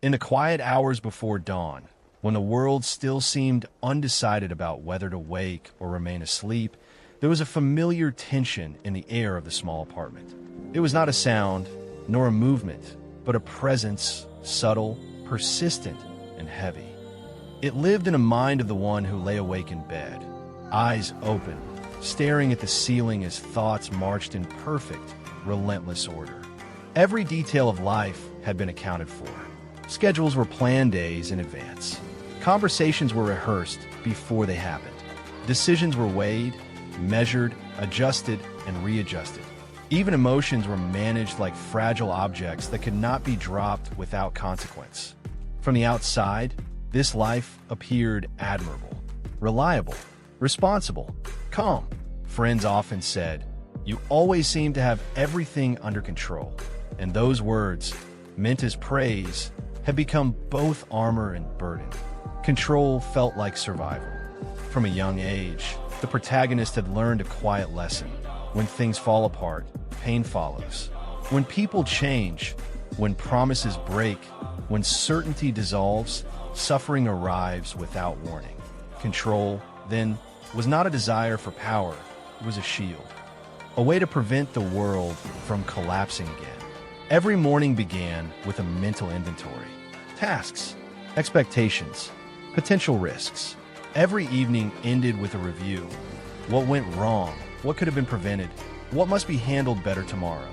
In the quiet hours before dawn, when the world still seemed undecided about whether to wake or remain asleep, there was a familiar tension in the air of the small apartment. It was not a sound, nor a movement, but a presence, subtle, persistent, and heavy. It lived in the mind of the one who lay awake in bed, eyes open, staring at the ceiling as thoughts marched in perfect, relentless order. Every detail of life had been accounted for. Schedules were planned days in advance. Conversations were rehearsed before they happened. Decisions were weighed, measured, adjusted, and readjusted. Even emotions were managed like fragile objects that could not be dropped without consequence. From the outside, this life appeared admirable, reliable, responsible, calm. Friends often said, "You always seem to have everything under control." And those words, meant as praise, had become both armor and burden. Control felt like survival. From a young age, the protagonist had learned a quiet lesson. When things fall apart, pain follows. When people change, when promises break, when certainty dissolves, suffering arrives without warning. Control, then, was not a desire for power, it was a shield. A way to prevent the world from collapsing again. Every morning began with a mental inventory. Tasks, expectations, potential risks. Every evening ended with a review. What went wrong? What could have been prevented? What must be handled better tomorrow?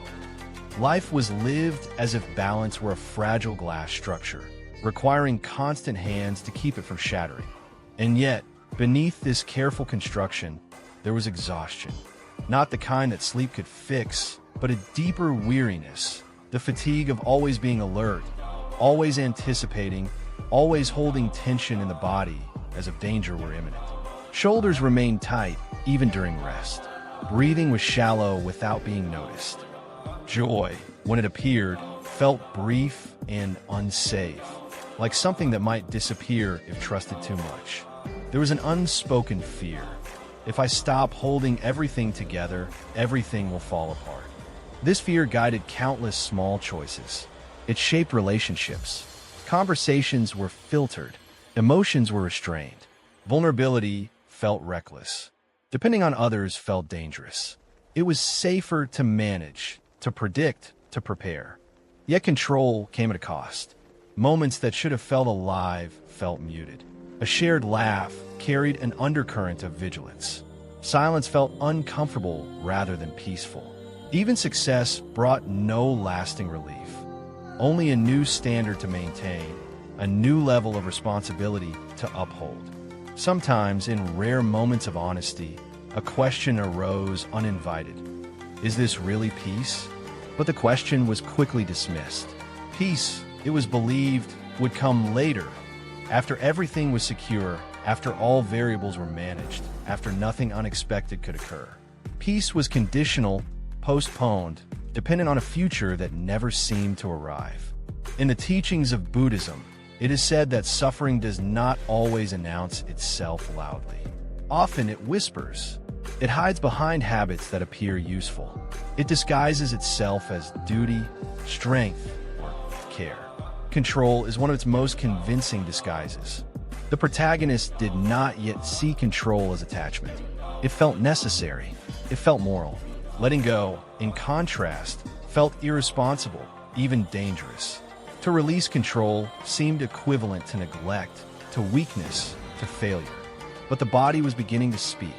Life was lived as if balance were a fragile glass structure, requiring constant hands to keep it from shattering. And yet, beneath this careful construction, there was exhaustion. Not the kind that sleep could fix, but a deeper weariness, the fatigue of always being alert, always anticipating, always holding tension in the body as if danger were imminent. Shoulders remained tight, even during rest. Breathing was shallow without being noticed. Joy, when it appeared, felt brief and unsafe, like something that might disappear if trusted too much. There was an unspoken fear. If I stop holding everything together, everything will fall apart. This fear guided countless small choices. It shaped relationships. Conversations were filtered. Emotions were restrained. Vulnerability felt reckless. Depending on others felt dangerous. It was safer to manage, to predict, to prepare. Yet control came at a cost. Moments that should have felt alive felt muted. A shared laugh carried an undercurrent of vigilance. Silence felt uncomfortable rather than peaceful. Even success brought no lasting relief. Only a new standard to maintain, a new level of responsibility to uphold. Sometimes, in rare moments of honesty, a question arose uninvited. Is this really peace? But the question was quickly dismissed. Peace, it was believed, would come later, after everything was secure, after all variables were managed, after nothing unexpected could occur. Peace was conditional, postponed, dependent on a future that never seemed to arrive. In the teachings of Buddhism, it is said that suffering does not always announce itself loudly. Often it whispers. It hides behind habits that appear useful. It disguises itself as duty, strength, or care. Control is one of its most convincing disguises. The protagonist did not yet see control as attachment. It felt necessary. It felt moral. Letting go, in contrast, felt irresponsible, even dangerous. To release control seemed equivalent to neglect, to weakness, to failure. But the body was beginning to speak.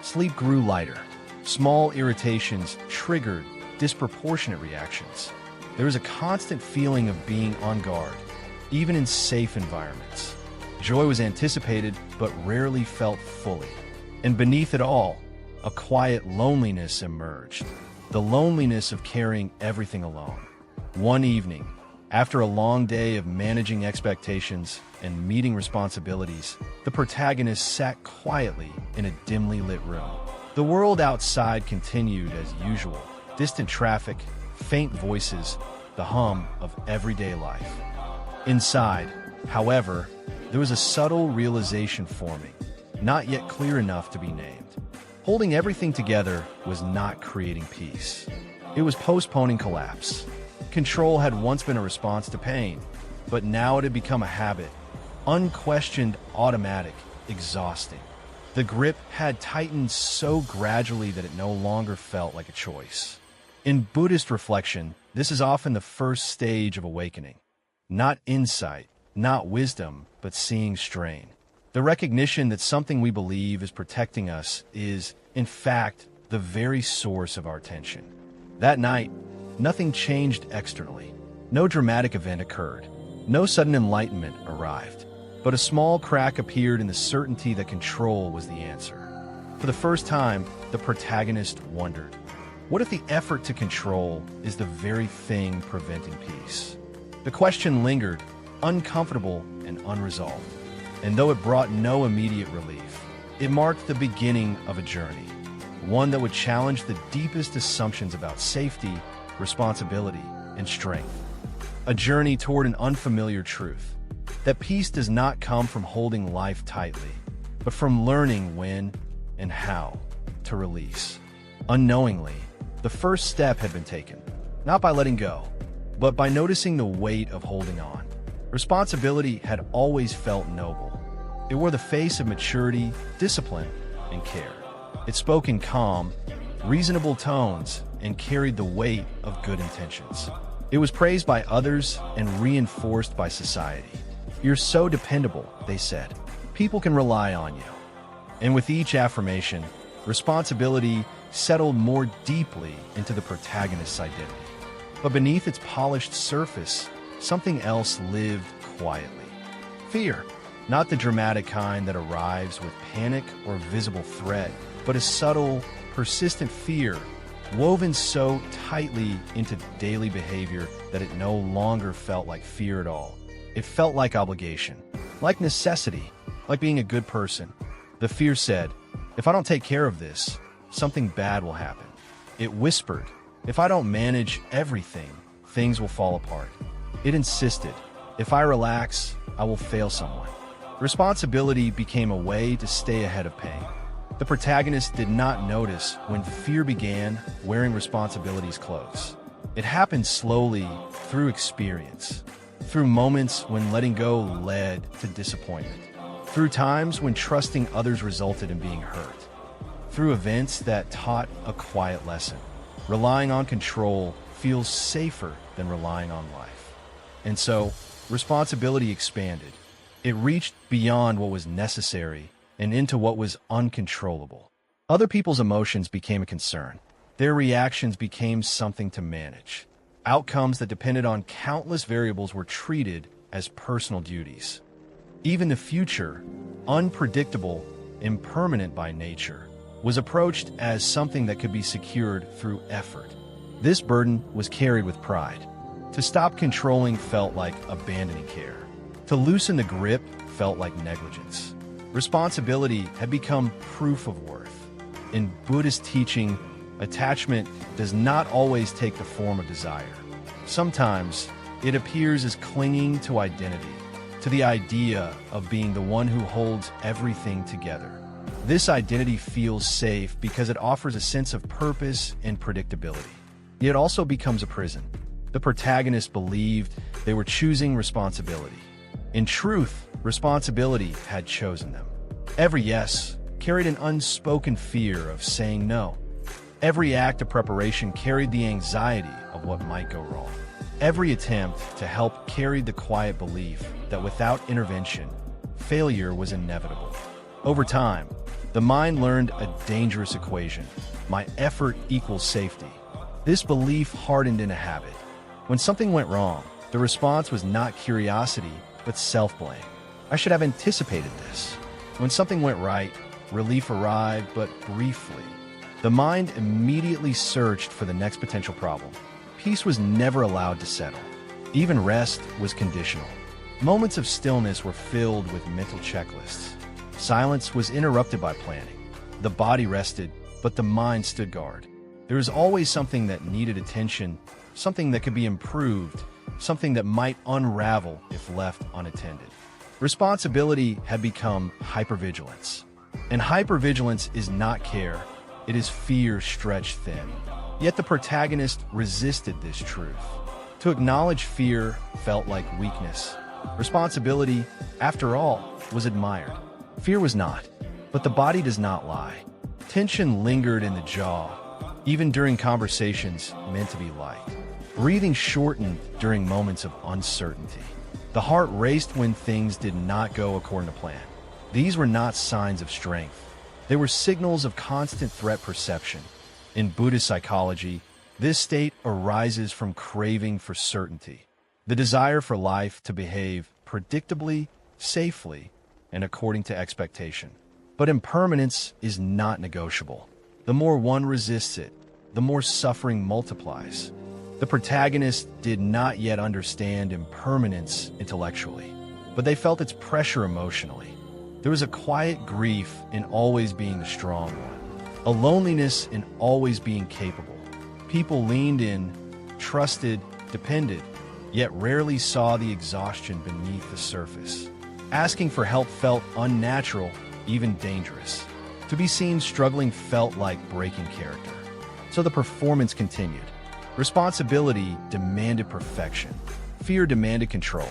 Sleep grew lighter. Small irritations triggered disproportionate reactions. There was a constant feeling of being on guard, even in safe environments. Joy was anticipated, but rarely felt fully. And beneath it all, a quiet loneliness emerged. The loneliness of carrying everything alone. One evening, after a long day of managing expectations and meeting responsibilities, the protagonist sat quietly in a dimly lit room. The world outside continued as usual. Distant traffic, faint voices, the hum of everyday life. Inside, however, there was a subtle realization forming, not yet clear enough to be named. Holding everything together was not creating peace. It was postponing collapse. Control had once been a response to pain. but now it had become a habit, unquestioned, automatic, exhausting. The grip had tightened so gradually that it no longer felt like a choice. In Buddhist reflection, this is often the first stage of awakening. Not insight, not wisdom, but seeing strain. The recognition that something we believe is protecting us is, in fact, the very source of our tension. That night, nothing changed externally. No dramatic event occurred. No sudden enlightenment arrived. But a small crack appeared in the certainty that control was the answer. For the first time, the protagonist wondered, what if the effort to control is the very thing preventing peace? The question lingered, uncomfortable and unresolved. And though it brought no immediate relief, it marked the beginning of a journey, one that would challenge the deepest assumptions about safety, responsibility, and strength. A journey toward an unfamiliar truth, that peace does not come from holding life tightly, but from learning when and how to release. Unknowingly, the first step had been taken, not by letting go, but by noticing the weight of holding on. Responsibility had always felt noble. It wore the face of maturity, discipline, and care. It spoke in calm, reasonable tones and carried the weight of good intentions. It was praised by others and reinforced by society. You're so dependable, they said. People can rely on you. And with each affirmation, responsibility settled more deeply into the protagonist's identity. But beneath its polished surface, something else lived quietly. Fear, not the dramatic kind that arrives with panic or visible threat, but a subtle, persistent fear woven so tightly into daily behavior that it no longer felt like fear at all. It felt like obligation, like necessity, like being a good person. The fear said, if I don't take care of this, something bad will happen. It whispered, if I don't manage everything, things will fall apart. It insisted, if I relax, I will fail someone. Responsibility became a way to stay ahead of pain. The protagonist did not notice when fear began wearing responsibility's clothes. It happened slowly through experience, through moments when letting go led to disappointment, through times when trusting others resulted in being hurt, through events that taught a quiet lesson. Relying on control feels safer than relying on life. And so, responsibility expanded. It reached beyond what was necessary and into what was uncontrollable. Other people's emotions became a concern. Their reactions became something to manage. Outcomes that depended on countless variables were treated as personal duties. Even the future, unpredictable, impermanent by nature, was approached as something that could be secured through effort. This burden was carried with pride. To stop controlling felt like abandoning care. To loosen the grip felt like negligence. Responsibility had become proof of worth. In Buddhist teaching, attachment does not always take the form of desire. Sometimes it appears as clinging to identity, to the idea of being the one who holds everything together. This identity feels safe because it offers a sense of purpose and predictability. Yet it also becomes a prison. The protagonist believed they were choosing responsibility. In truth, responsibility had chosen them. Every yes carried an unspoken fear of saying no. Every act of preparation carried the anxiety of what might go wrong. Every attempt to help carried the quiet belief that without intervention, failure was inevitable. Over time, the mind learned a dangerous equation. My effort equals safety. This belief hardened in a habit. When something went wrong, the response was not curiosity, but self-blame. I should have anticipated this. When something went right, relief arrived, but briefly. The mind immediately searched for the next potential problem. Peace was never allowed to settle. Even rest was conditional. Moments of stillness were filled with mental checklists. Silence was interrupted by planning. The body rested, but the mind stood guard. There was always something that needed attention, something that could be improved, something that might unravel if left unattended. Responsibility had become hypervigilance. And hypervigilance is not care, it is fear stretched thin. Yet the protagonist resisted this truth. To acknowledge fear felt like weakness. Responsibility, after all, was admired. Fear was not, but the body does not lie. Tension lingered in the jaw, even during conversations meant to be light. Breathing shortened during moments of uncertainty. The heart raced when things did not go according to plan. These were not signs of strength. They were signals of constant threat perception. In Buddhist psychology, this state arises from craving for certainty, the desire for life to behave predictably, safely, and according to expectation. But impermanence is not negotiable. The more one resists it, the more suffering multiplies. The protagonists did not yet understand impermanence intellectually, but they felt its pressure emotionally. There was a quiet grief in always being the strong one, a loneliness in always being capable. People leaned in, trusted, depended, yet rarely saw the exhaustion beneath the surface. Asking for help felt unnatural, even dangerous. To be seen struggling felt like breaking character. So the performance continued. Responsibility demanded perfection. Fear demanded control.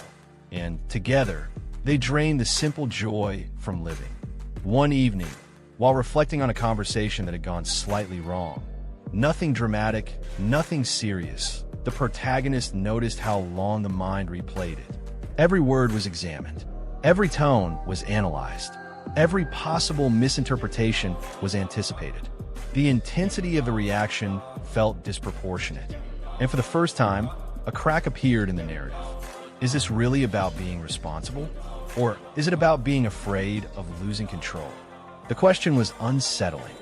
And together, they drained the simple joy from living. One evening, while reflecting on a conversation that had gone slightly wrong, nothing dramatic, nothing serious, the protagonist noticed how long the mind replayed it. Every word was examined. Every tone was analyzed. Every possible misinterpretation was anticipated. The intensity of the reaction felt disproportionate. And for the first time, a crack appeared in the narrative. Is this really about being responsible? Or is it about being afraid of losing control? The question was unsettling.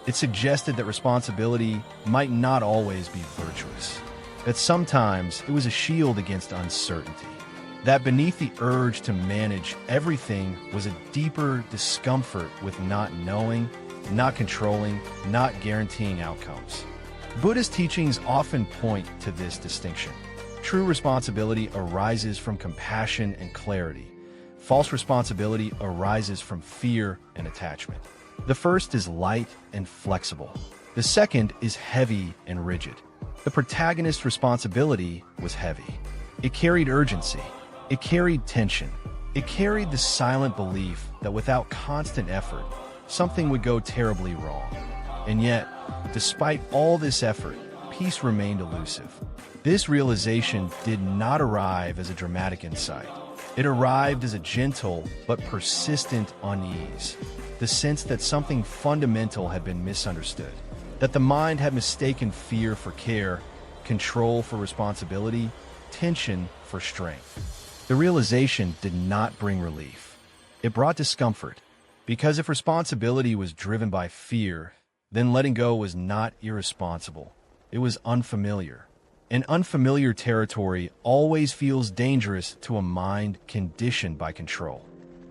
It suggested that responsibility might not always be virtuous, that sometimes it was a shield against uncertainty, that beneath the urge to manage everything was a deeper discomfort with not knowing, not controlling, not guaranteeing outcomes. Buddhist teachings often point to this distinction. True responsibility arises from compassion and clarity. False responsibility arises from fear and attachment. The first is light and flexible. The second is heavy and rigid. The protagonist's responsibility was heavy. It carried urgency. It carried tension. It carried the silent belief that without constant effort, something would go terribly wrong. And yet, despite all this effort, peace remained elusive. This realization did not arrive as a dramatic insight. It arrived as a gentle but persistent unease, the sense that something fundamental had been misunderstood, that the mind had mistaken fear for care, control for responsibility, tension for strength. The realization did not bring relief. It brought discomfort, because if responsibility was driven by fear, then letting go was not irresponsible. It was unfamiliar. And unfamiliar territory always feels dangerous to a mind conditioned by control.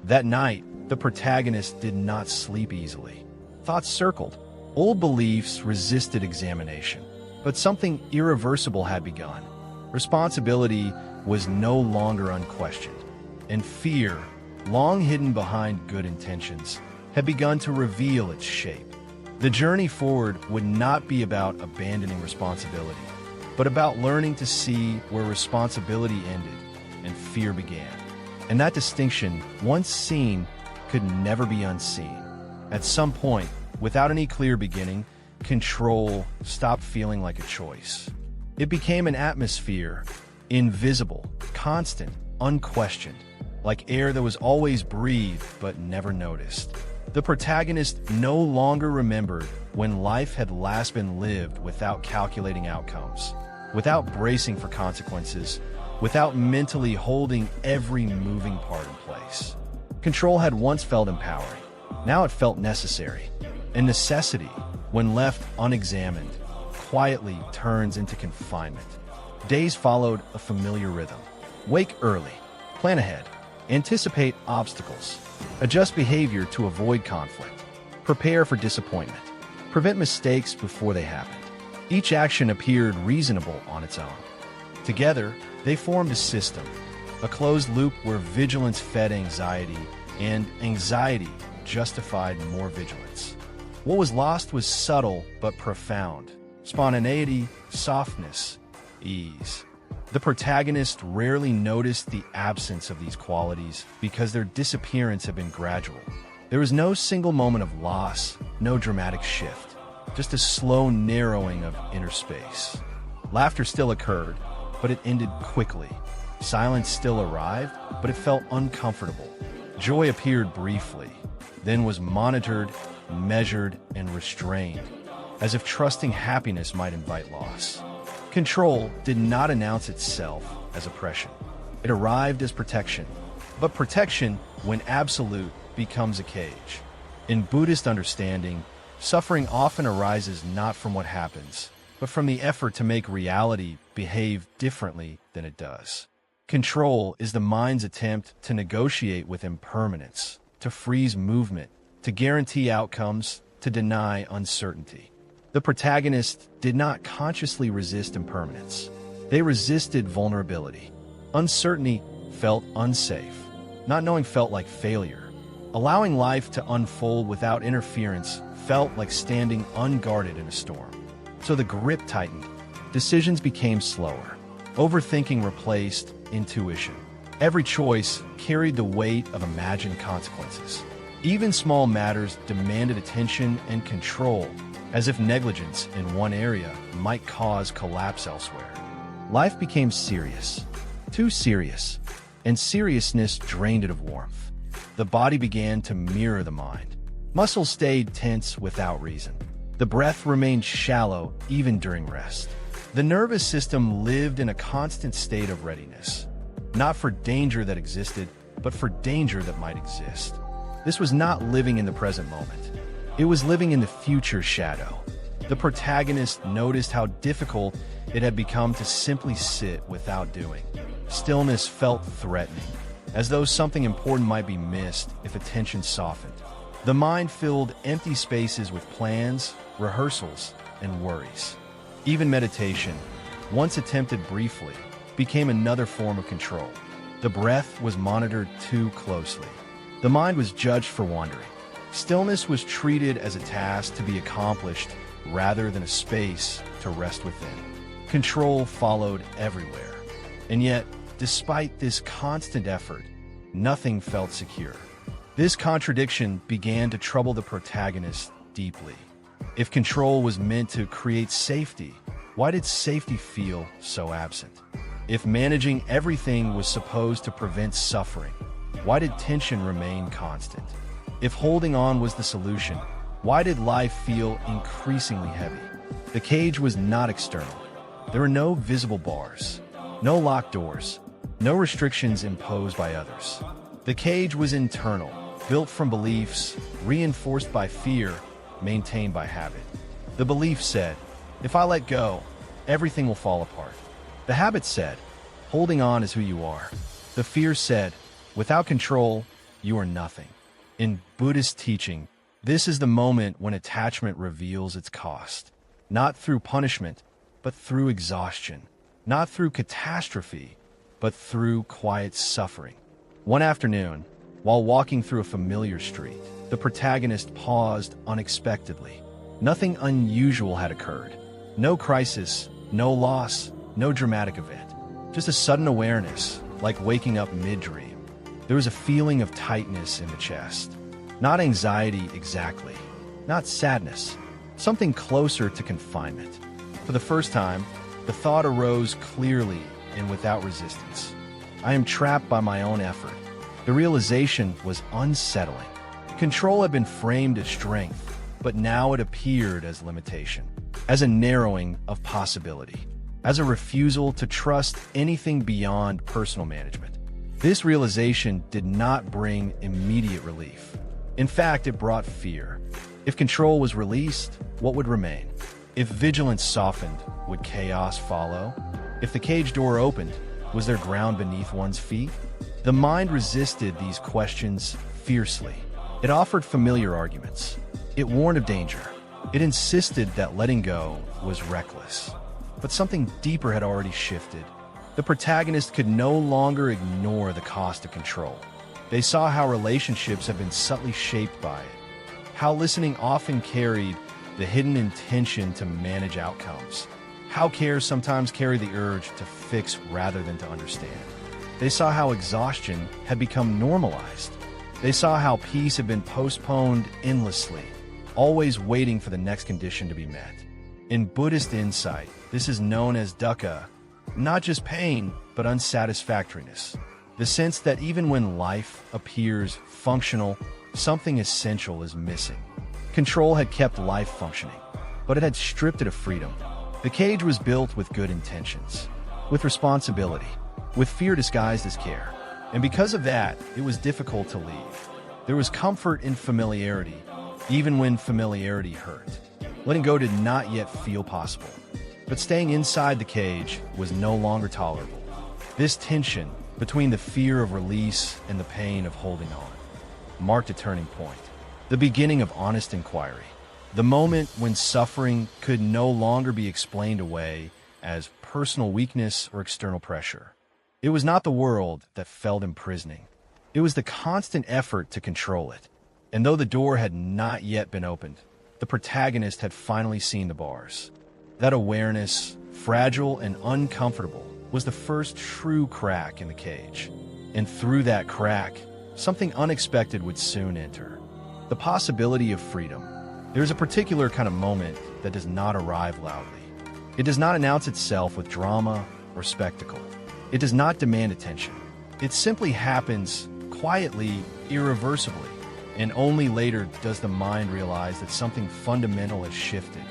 That night, the protagonist did not sleep easily. Thoughts circled. Old beliefs resisted examination. But something irreversible had begun. Responsibility was no longer unquestioned. And fear, long hidden behind good intentions, had begun to reveal its shape. The journey forward would not be about abandoning responsibility, but about learning to see where responsibility ended and fear began. And that distinction, once seen, could never be unseen. At some point, without any clear beginning, control stopped feeling like a choice. It became an atmosphere, invisible, constant, unquestioned, like air that was always breathed but never noticed. The protagonist no longer remembered when life had last been lived without calculating outcomes, without bracing for consequences, without mentally holding every moving part in place. Control had once felt empowering. Now it felt necessary. And necessity, when left unexamined, quietly turns into confinement. Days followed a familiar rhythm. Wake early, plan ahead, anticipate obstacles, adjust behavior to avoid conflict, prepare for disappointment, prevent mistakes before they happened. Each action appeared reasonable on its own. Together, they formed a system, a closed loop where vigilance fed anxiety and anxiety justified more vigilance. What was lost was subtle but profound: spontaneity, softness, ease. The protagonist rarely noticed the absence of these qualities because their disappearance had been gradual. There was no single moment of loss, no dramatic shift, just a slow narrowing of inner space. Laughter still occurred, but it ended quickly. Silence still arrived, but it felt uncomfortable. Joy appeared briefly, then was monitored, measured, and restrained, as if trusting happiness might invite loss. Control did not announce itself as oppression. It arrived as protection. But protection, when absolute, becomes a cage. In Buddhist understanding, suffering often arises not from what happens, but from the effort to make reality behave differently than it does. Control is the mind's attempt to negotiate with impermanence, to freeze movement, to guarantee outcomes, to deny uncertainty. The protagonist did not consciously resist impermanence. They resisted vulnerability. Uncertainty felt unsafe. Not knowing felt like failure. Allowing life to unfold without interference felt like standing unguarded in a storm. So the grip tightened. Decisions became slower. Overthinking replaced intuition. Every choice carried the weight of imagined consequences. Even small matters demanded attention and control, as if negligence in one area might cause collapse elsewhere. Life became serious, too serious, and seriousness drained it of warmth. The body began to mirror the mind. Muscles stayed tense without reason. The breath remained shallow even during rest. The nervous system lived in a constant state of readiness, not for danger that existed, but for danger that might exist. This was not living in the present moment. It was living in the future shadow. The protagonist noticed how difficult it had become to simply sit without doing. Stillness felt threatening, as though something important might be missed if attention softened. The mind filled empty spaces with plans, rehearsals, and worries. Even meditation, once attempted briefly, became another form of control. The breath was monitored too closely. The mind was judged for wandering. Stillness was treated as a task to be accomplished rather than a space to rest within. Control followed everywhere. And yet, despite this constant effort, nothing felt secure. This contradiction began to trouble the protagonist deeply. If control was meant to create safety, why did safety feel so absent? If managing everything was supposed to prevent suffering, why did tension remain constant? If holding on was the solution, why did life feel increasingly heavy? The cage was not external. There were no visible bars, no locked doors, no restrictions imposed by others. The cage was internal, built from beliefs, reinforced by fear, maintained by habit. The belief said, if I let go, everything will fall apart. The habit said, holding on is who you are. The fear said, without control, you are nothing. In Buddhist teaching, this is the moment when attachment reveals its cost. Not through punishment, but through exhaustion. Not through catastrophe, but through quiet suffering. One afternoon, while walking through a familiar street, the protagonist paused unexpectedly. Nothing unusual had occurred. No crisis, no loss, no dramatic event. Just a sudden awareness, like waking up mid-dream. There was a feeling of tightness in the chest. Not anxiety exactly. Not sadness. Something closer to confinement. For the first time, the thought arose clearly and without resistance. I am trapped by my own effort. The realization was unsettling. Control had been framed as strength, but now it appeared as limitation, as a narrowing of possibility, as a refusal to trust anything beyond personal management. This realization did not bring immediate relief. In fact, it brought fear. If control was released, what would remain? If vigilance softened, would chaos follow? If the cage door opened, was there ground beneath one's feet? The mind resisted these questions fiercely. It offered familiar arguments. It warned of danger. It insisted that letting go was reckless. But something deeper had already shifted. The protagonist could no longer ignore the cost of control. They saw how relationships had been subtly shaped by it, how listening often carried the hidden intention to manage outcomes, how cares sometimes carry the urge to fix rather than to understand. They saw how exhaustion had become normalized. They saw how peace had been postponed endlessly, always waiting for the next condition to be met. In Buddhist insight, this is known as dukkha, not just pain, but unsatisfactoriness. The sense that even when life appears functional, something essential is missing. Control had kept life functioning, but it had stripped it of freedom. The cage was built with good intentions, with responsibility, with fear disguised as care. And because of that, it was difficult to leave. There was comfort in familiarity, even when familiarity hurt. Letting go did not yet feel possible. But staying inside the cage was no longer tolerable. This tension between the fear of release and the pain of holding on marked a turning point, the beginning of honest inquiry, the moment when suffering could no longer be explained away as personal weakness or external pressure. It was not the world that felt imprisoning. It was the constant effort to control it. And though the door had not yet been opened, the protagonist had finally seen the bars. That awareness, fragile and uncomfortable, was the first true crack in the cage. And through that crack, something unexpected would soon enter. The possibility of freedom. There is a particular kind of moment that does not arrive loudly. It does not announce itself with drama or spectacle. It does not demand attention. It simply happens quietly, irreversibly, and only later does the mind realize that something fundamental has shifted.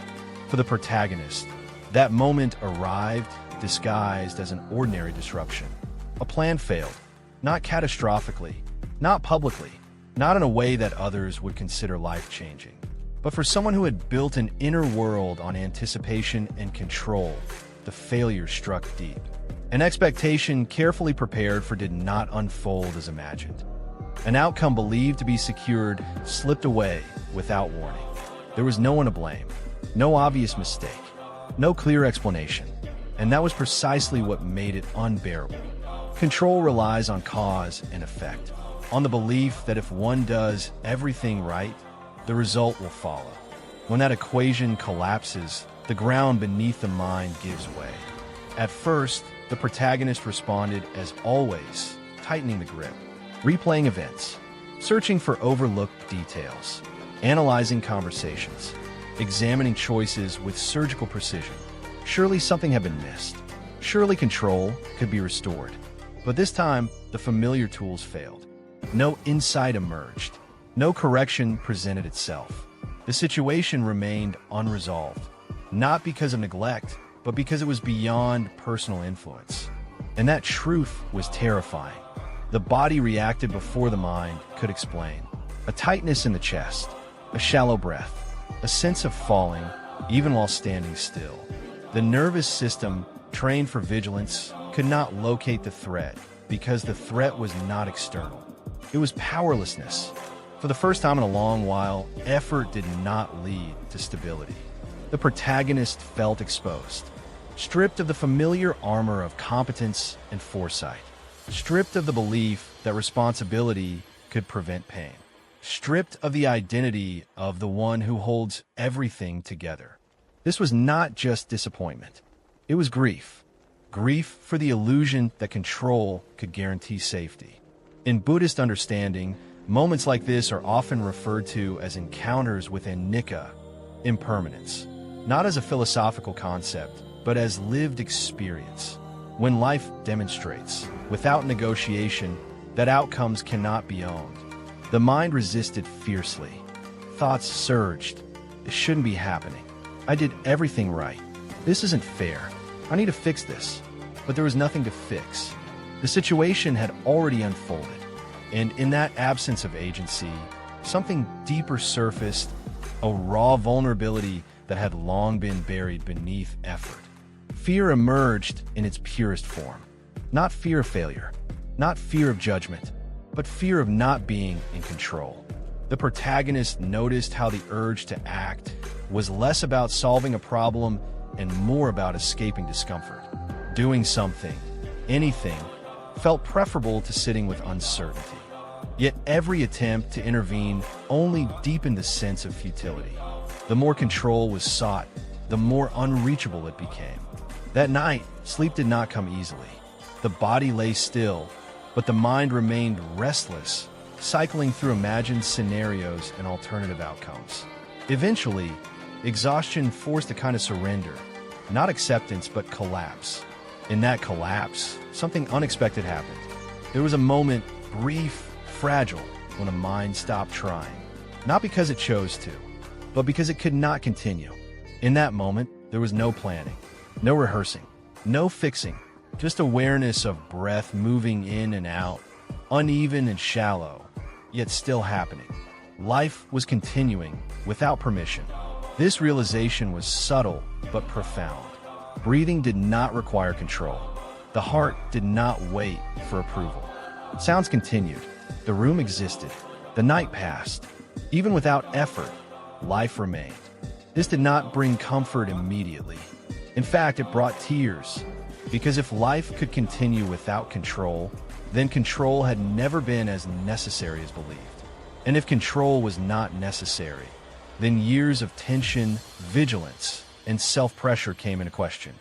For the protagonist, that moment arrived disguised as an ordinary disruption. A plan failed, not catastrophically, not publicly, not in a way that others would consider life-changing. But for someone who had built an inner world on anticipation and control, the failure struck deep. An expectation carefully prepared for did not unfold as imagined. An outcome believed to be secured slipped away without warning. There was no one to blame, no obvious mistake, no clear explanation, and that was precisely what made it unbearable. Control relies on cause and effect, on the belief that if one does everything right, the result will follow. When that equation collapses, the ground beneath the mind gives way. At first, the protagonist responded as always, tightening the grip, replaying events, searching for overlooked details, analyzing conversations, examining choices with surgical precision. Surely something had been missed. Surely control could be restored. But this time, the familiar tools failed. No insight emerged. No correction presented itself. The situation remained unresolved, not because of neglect, but because it was beyond personal influence. And that truth was terrifying. The body reacted before the mind could explain. A tightness in the chest, a shallow breath, a sense of falling, even while standing still. The nervous system, trained for vigilance, could not locate the threat because the threat was not external. It was powerlessness. For the first time in a long while, effort did not lead to stability. The protagonist felt exposed, stripped of the familiar armor of competence and foresight, stripped of the belief that responsibility could prevent pain, stripped of the identity of the one who holds everything together. This was not just disappointment. It was grief. Grief for the illusion that control could guarantee safety. In Buddhist understanding, moments like this are often referred to as encounters with anicca, impermanence, not as a philosophical concept, but as lived experience. When life demonstrates, without negotiation, that outcomes cannot be owned, the mind resisted fiercely. Thoughts surged. This shouldn't be happening. I did everything right. This isn't fair. I need to fix this. But there was nothing to fix. The situation had already unfolded. And in that absence of agency, something deeper surfaced, a raw vulnerability that had long been buried beneath effort. Fear emerged in its purest form. Not fear of failure, not fear of judgment, but fear of not being in control. The protagonist noticed how the urge to act was less about solving a problem and more about escaping discomfort. Doing something, anything, felt preferable to sitting with uncertainty. Yet every attempt to intervene only deepened the sense of futility. The more control was sought, the more unreachable it became. That night, sleep did not come easily. The body lay still, but the mind remained restless, cycling through imagined scenarios and alternative outcomes. Eventually, exhaustion forced a kind of surrender, not acceptance, but collapse. In that collapse, something unexpected happened. There was a moment, brief, fragile, when the mind stopped trying. Not because it chose to, but because it could not continue. In that moment, there was no planning, no rehearsing, no fixing, just awareness of breath moving in and out, uneven and shallow, yet still happening. Life was continuing without permission. This realization was subtle but profound. Breathing did not require control. The heart did not wait for approval. Sounds continued. The room existed. The night passed. Even without effort, life remained. This did not bring comfort immediately. In fact, it brought tears. Because if life could continue without control, then control had never been as necessary as believed. And if control was not necessary, then years of tension, vigilance, and self-pressure came into question.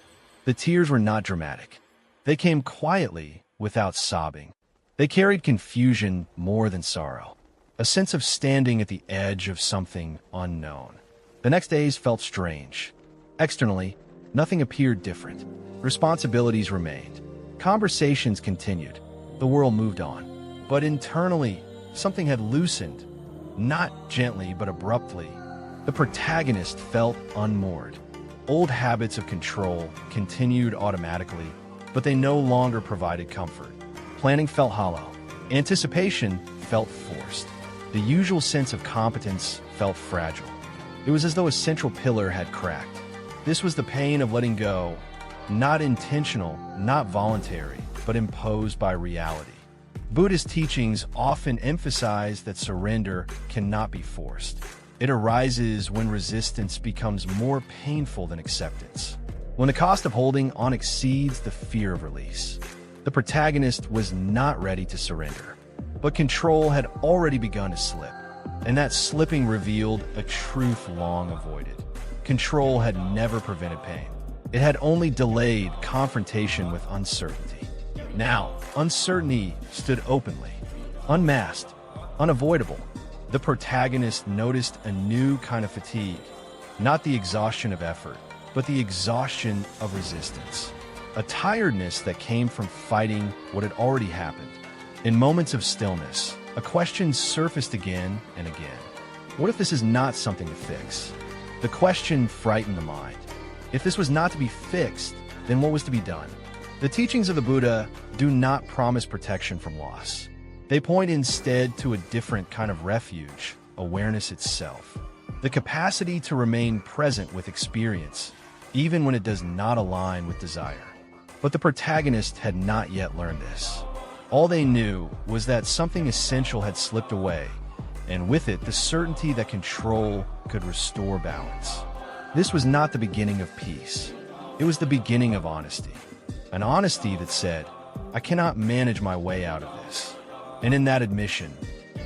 The tears were not dramatic. They came quietly, without sobbing. They carried confusion more than sorrow, a sense of standing at the edge of something unknown. The next days felt strange. Externally, nothing appeared different. Responsibilities remained. Conversations continued. The world moved on. But internally, something had loosened, not gently but abruptly. The protagonist felt unmoored. Old habits of control continued automatically, but they no longer provided comfort. Planning felt hollow. Anticipation felt forced. The usual sense of competence felt fragile. It was as though a central pillar had cracked. This was the pain of letting go, not intentional, not voluntary, but imposed by reality. Buddhist teachings often emphasize that surrender cannot be forced. It arises when resistance becomes more painful than acceptance. When the cost of holding on exceeds the fear of release. The protagonist was not ready to surrender, but control had already begun to slip, and that slipping revealed a truth long avoided. Control had never prevented pain. It had only delayed confrontation with uncertainty. Now, uncertainty stood openly, unmasked, unavoidable. The protagonist noticed a new kind of fatigue, not the exhaustion of effort, but the exhaustion of resistance. A tiredness that came from fighting what had already happened. In moments of stillness, a question surfaced again and again. What if this is not something to fix? The question frightened the mind. If this was not to be fixed, then what was to be done? The teachings of the Buddha do not promise protection from loss. They point instead to a different kind of refuge, awareness itself. The capacity to remain present with experience, even when it does not align with desire. But the protagonist had not yet learned this. All they knew was that something essential had slipped away, and with it the certainty that control could restore balance. This was not the beginning of peace. It was the beginning of honesty. An honesty that said, I cannot manage my way out of this. And in that admission,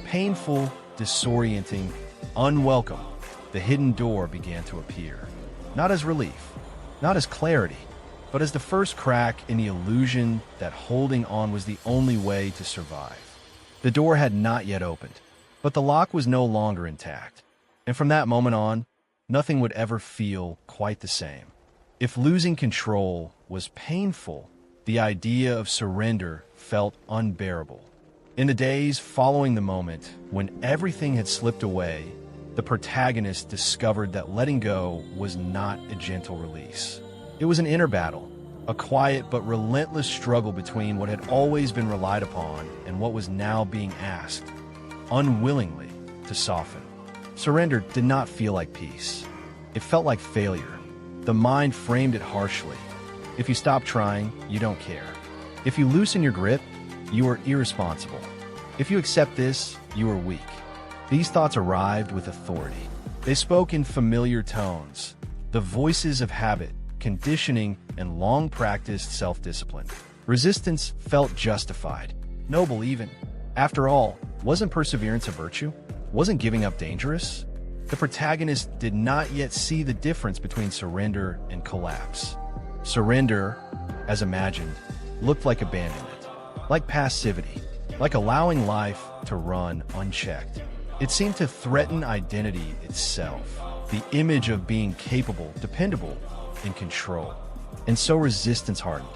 painful, disorienting, unwelcome, the hidden door began to appear. Not as relief, not as clarity, but as the first crack in the illusion that holding on was the only way to survive. The door had not yet opened, but the lock was no longer intact. And from that moment on, nothing would ever feel quite the same. If losing control was painful, the idea of surrender felt unbearable. In the days following the moment, when everything had slipped away, the protagonist discovered that letting go was not a gentle release. It was an inner battle, a quiet but relentless struggle between what had always been relied upon and what was now being asked, unwillingly, to soften. Surrender did not feel like peace. It felt like failure. The mind framed it harshly. If you stop trying, you don't care. If you loosen your grip, you are irresponsible. If you accept this, you are weak. These thoughts arrived with authority. They spoke in familiar tones, the voices of habit, conditioning, and long-practiced self-discipline. Resistance felt justified, noble even. After all, wasn't perseverance a virtue? Wasn't giving up dangerous? The protagonist did not yet see the difference between surrender and collapse. Surrender, as imagined, looked like abandonment, like passivity, like allowing life to run unchecked. It seemed to threaten identity itself, the image of being capable, dependable, in control. And so resistance hardened.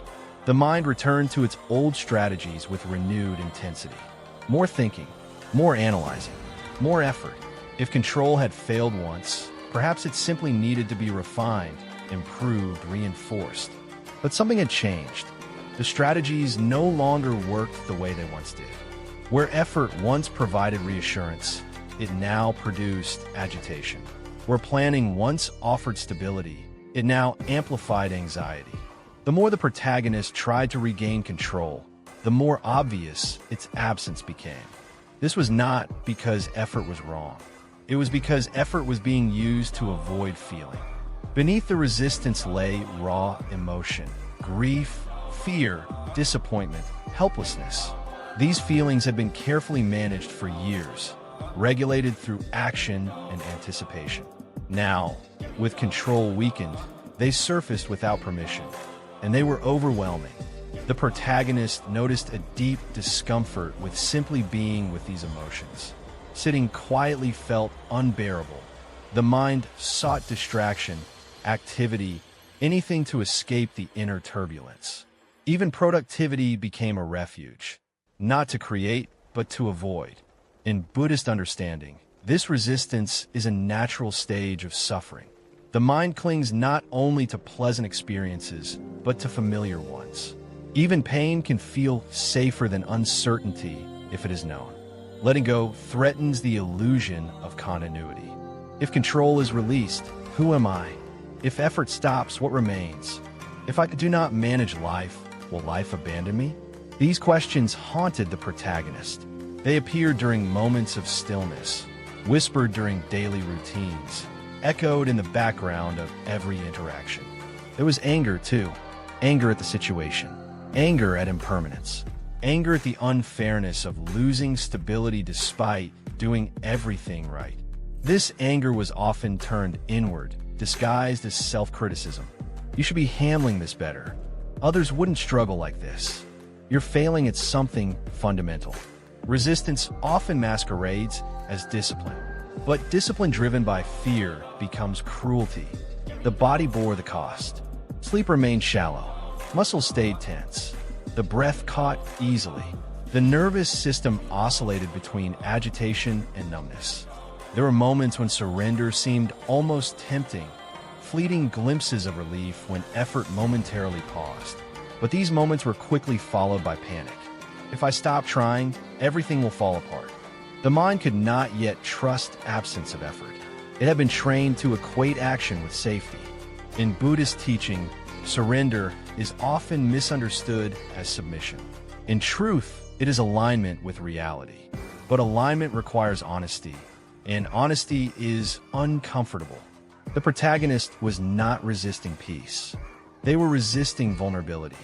The mind returned to its old strategies with renewed intensity. More thinking, more analyzing, more effort. If control had failed once, perhaps it simply needed to be refined, improved, reinforced. But something had changed. The strategies no longer worked the way they once did. Where effort once provided reassurance, it now produced agitation. Where planning once offered stability, it now amplified anxiety. The more the protagonist tried to regain control, the more obvious its absence became. This was not because effort was wrong. It was because effort was being used to avoid feeling. Beneath the resistance lay raw emotion, grief, fear, disappointment, helplessness. These feelings had been carefully managed for years, regulated through action and anticipation. Now, with control weakened, they surfaced without permission, and they were overwhelming. The protagonist noticed a deep discomfort with simply being with these emotions. Sitting quietly felt unbearable. The mind sought distraction, activity, anything to escape the inner turbulence. Even productivity became a refuge, not to create, but to avoid. In Buddhist understanding, this resistance is a natural stage of suffering. The mind clings not only to pleasant experiences, but to familiar ones. Even pain can feel safer than uncertainty if it is known. Letting go threatens the illusion of continuity. If control is released, who am I? If effort stops, what remains? If I do not manage life, will life abandon me? These questions haunted the protagonist. They appeared during moments of stillness, whispered during daily routines, echoed in the background of every interaction. There was anger, too. Anger at the situation. Anger at impermanence. Anger at the unfairness of losing stability despite doing everything right. This anger was often turned inward, disguised as self-criticism. You should be handling this better. Others wouldn't struggle like this. You're failing at something fundamental. Resistance often masquerades as discipline, but discipline driven by fear becomes cruelty. The body bore the cost. Sleep remained shallow. Muscles stayed tense. The breath caught easily. The nervous system oscillated between agitation and numbness. There were moments when surrender seemed almost tempting, fleeting glimpses of relief when effort momentarily paused. But these moments were quickly followed by panic. If I stop trying, everything will fall apart. The mind could not yet trust absence of effort. It had been trained to equate action with safety. In Buddhist teaching, surrender is often misunderstood as submission. In truth, it is alignment with reality. But alignment requires honesty, and honesty is uncomfortable. The protagonist was not resisting peace. They were resisting vulnerability.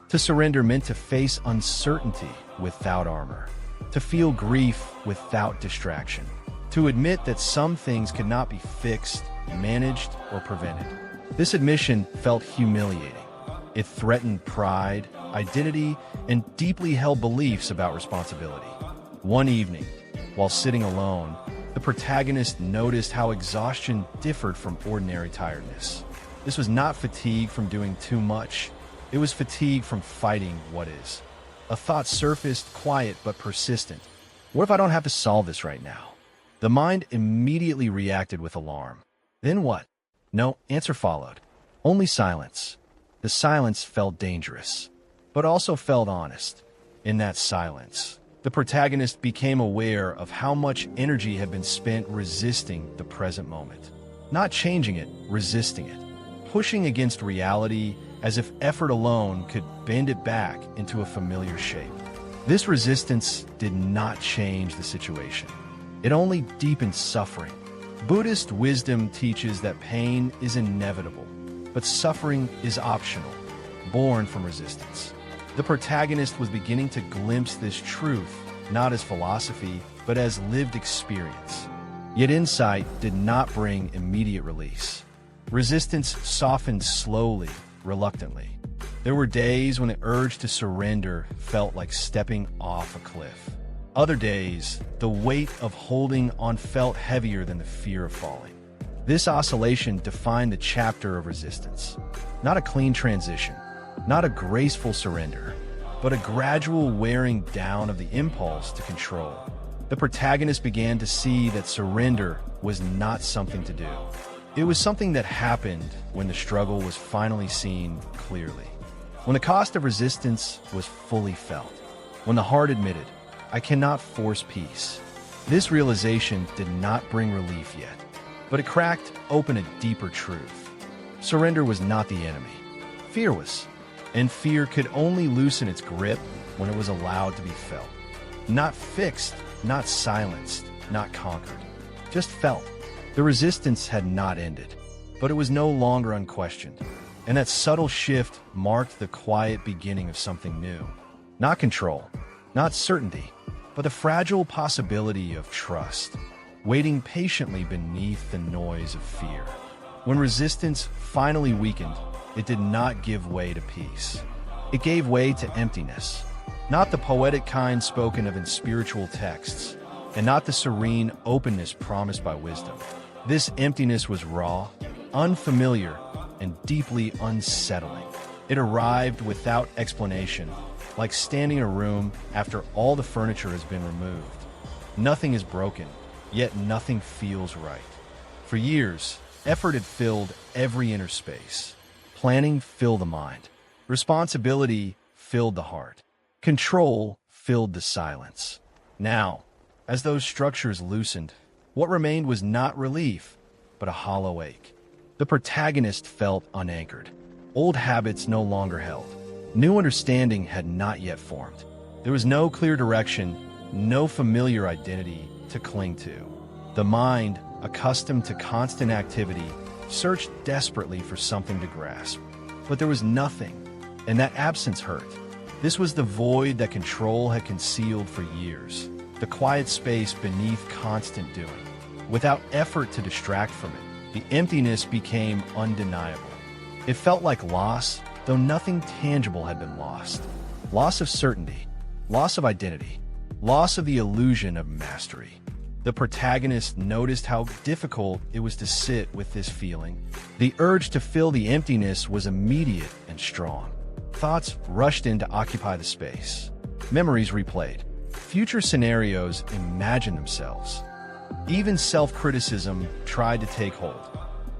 To surrender meant to face uncertainty without armor, to feel grief without distraction, to admit that some things could not be fixed, managed, or prevented. This admission felt humiliating. It threatened pride, identity, and deeply held beliefs about responsibility. One evening, while sitting alone, the protagonist noticed how exhaustion differed from ordinary tiredness. This was not fatigue from doing too much. It was fatigue from fighting what is. A thought surfaced, quiet but persistent. What if I don't have to solve this right now? The mind immediately reacted with alarm. Then what? No answer followed. Only silence. The silence felt dangerous, but also felt honest. In that silence, the protagonist became aware of how much energy had been spent resisting the present moment. Not changing it, resisting it. Pushing against reality as if effort alone could bend it back into a familiar shape. This resistance did not change the situation. It only deepened suffering. Buddhist wisdom teaches that pain is inevitable, but suffering is optional, born from resistance. The protagonist was beginning to glimpse this truth, not as philosophy, but as lived experience. Yet insight did not bring immediate release. Resistance softened slowly, reluctantly. There were days when the urge to surrender felt like stepping off a cliff. Other days, the weight of holding on felt heavier than the fear of falling. This oscillation defined the chapter of resistance. Not a clean transition, not a graceful surrender, but a gradual wearing down of the impulse to control. The protagonist began to see that surrender was not something to do. It was something that happened when the struggle was finally seen clearly. When the cost of resistance was fully felt. When the heart admitted, I cannot force peace. This realization did not bring relief yet, but it cracked open a deeper truth. Surrender was not the enemy. Fear was, and fear could only loosen its grip when it was allowed to be felt. Not fixed, not silenced, not conquered, just felt. The resistance had not ended, but it was no longer unquestioned, and that subtle shift marked the quiet beginning of something new. Not control, not certainty, but the fragile possibility of trust, waiting patiently beneath the noise of fear. When resistance finally weakened, it did not give way to peace. It gave way to emptiness, not the poetic kind spoken of in spiritual texts, and not the serene openness promised by wisdom. This emptiness was raw, unfamiliar, and deeply unsettling. It arrived without explanation, like standing in a room after all the furniture has been removed. Nothing is broken, yet nothing feels right. For years, effort had filled every inner space. Planning filled the mind. Responsibility filled the heart. Control filled the silence. Now, as those structures loosened, what remained was not relief, but a hollow ache. The protagonist felt unanchored. Old habits no longer held. New understanding had not yet formed. There was no clear direction, no familiar identity to cling to. The mind, accustomed to constant activity, searched desperately for something to grasp. But there was nothing, and that absence hurt. This was the void that control had concealed for years, the quiet space beneath constant doing. Without effort to distract from it, the emptiness became undeniable. It felt like loss, though nothing tangible had been lost. Loss of certainty, loss of identity, loss of the illusion of mastery. The protagonist noticed how difficult it was to sit with this feeling. The urge to fill the emptiness was immediate and strong. Thoughts rushed in to occupy the space. Memories replayed. Future scenarios imagined themselves. Even self-criticism tried to take hold.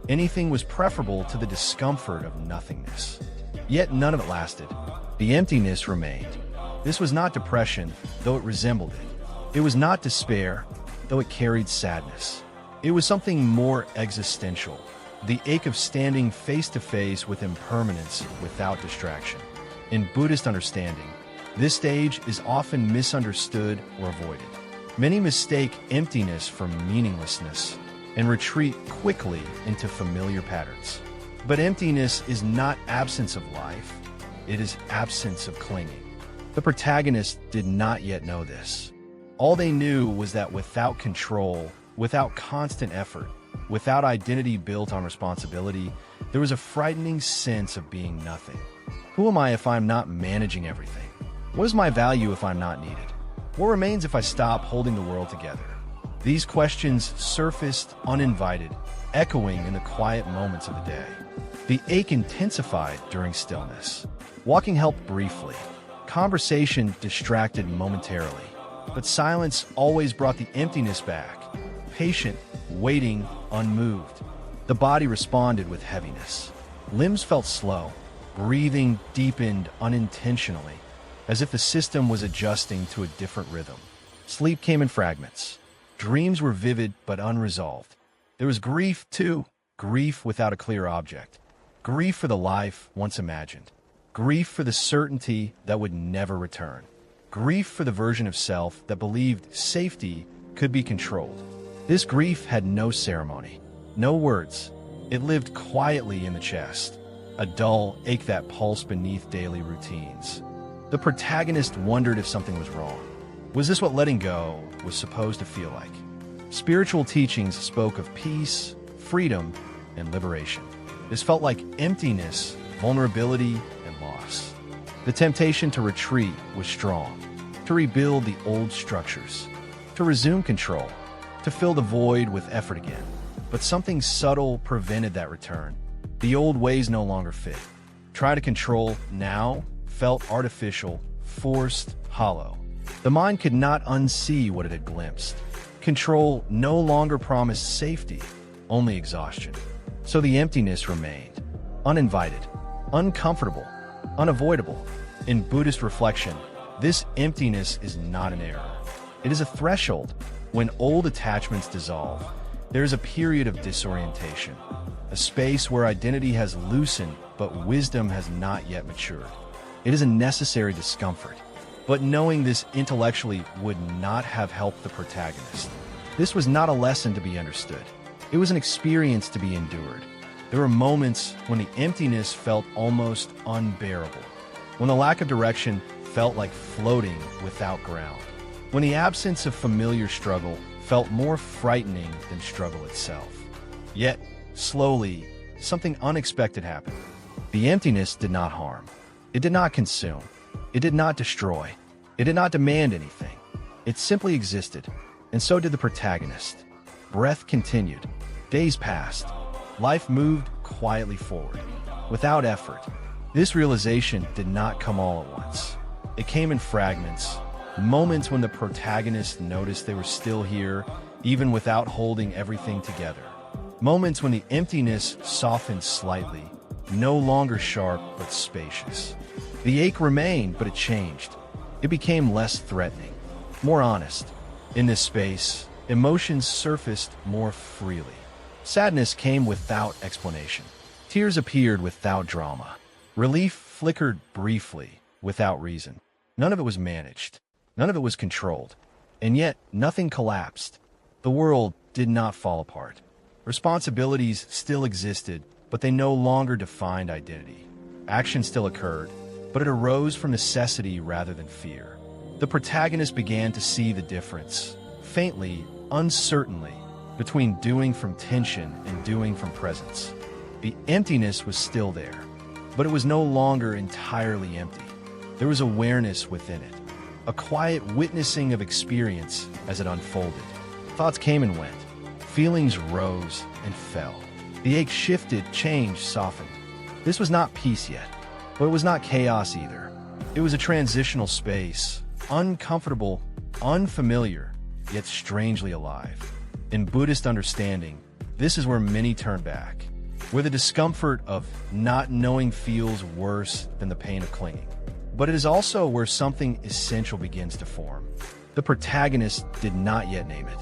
Anything was preferable to the discomfort of nothingness. Yet none of it lasted. The emptiness remained. This was not depression, though it resembled it. It was not despair, though it carried sadness. It was something more existential, the ache of standing face to face with impermanence without distraction. In Buddhist understanding, this stage is often misunderstood or avoided. Many mistake emptiness for meaninglessness and retreat quickly into familiar patterns. But emptiness is not absence of life, it is absence of clinging. The protagonist did not yet know this. All they knew was that without control, without constant effort, without identity built on responsibility, there was a frightening sense of being nothing. Who am I if I'm not managing everything? What is my value if I'm not needed? What remains if I stop holding the world together? These questions surfaced uninvited, echoing in the quiet moments of the day. The ache intensified during stillness. Walking helped briefly. Conversation distracted momentarily. But silence always brought the emptiness back. Patient, waiting, unmoved. The body responded with heaviness. Limbs felt slow. Breathing deepened unintentionally, as if the system was adjusting to a different rhythm. Sleep came in fragments. Dreams were vivid but unresolved. There was grief, too. Grief without a clear object. Grief for the life once imagined. Grief for the certainty that would never return. Grief for the version of self that believed safety could be controlled. This grief had no ceremony, no words. It lived quietly in the chest, a dull ache that pulsed beneath daily routines. The protagonist wondered if something was wrong. Was this what letting go was supposed to feel like? Spiritual teachings spoke of peace, freedom, and liberation. This felt like emptiness, vulnerability, and loss. The temptation to retreat was strong, to rebuild the old structures, to resume control, to fill the void with effort again. But something subtle prevented that return. The old ways no longer fit. Try to control now felt artificial, forced, hollow. The mind could not unsee what it had glimpsed. Control no longer promised safety, only exhaustion. So the emptiness remained, uninvited, uncomfortable, unavoidable. In Buddhist reflection, this emptiness is not an error. It is a threshold. When old attachments dissolve, there is a period of disorientation, a space where identity has loosened but wisdom has not yet matured. It is a necessary discomfort, but knowing this intellectually would not have helped the protagonist. This was not a lesson to be understood. It was an experience to be endured. There were moments when the emptiness felt almost unbearable, when the lack of direction felt like floating without ground, when the absence of familiar struggle felt more frightening than struggle itself. Yet, slowly, something unexpected happened. The emptiness did not harm. It did not consume. It did not destroy. It did not demand anything. It simply existed, and so did the protagonist. Breath continued. Days passed. Life moved quietly forward, without effort. This realization did not come all at once. It came in fragments, moments when the protagonist noticed they were still here, even without holding everything together. Moments when the emptiness softened slightly, no longer sharp but spacious. The ache remained, but it changed. It became less threatening, more honest. In this space, emotions surfaced more freely. Sadness came without explanation. Tears appeared without drama. Relief flickered briefly, without reason. None of it was managed. None of it was controlled. And yet, nothing collapsed. The world did not fall apart. Responsibilities still existed, but they no longer defined identity. Action still occurred, but it arose from necessity rather than fear. The protagonist began to see the difference, faintly, uncertainly, between doing from tension and doing from presence. The emptiness was still there, but it was no longer entirely empty. There was awareness within it, a quiet witnessing of experience as it unfolded. Thoughts came and went. Feelings rose and fell. The ache shifted, changed, softened. This was not peace yet, but it was not chaos either. It was a transitional space, uncomfortable, unfamiliar, yet strangely alive. In Buddhist understanding, this is where many turn back, where the discomfort of not knowing feels worse than the pain of clinging. But it is also where something essential begins to form. The protagonist did not yet name it.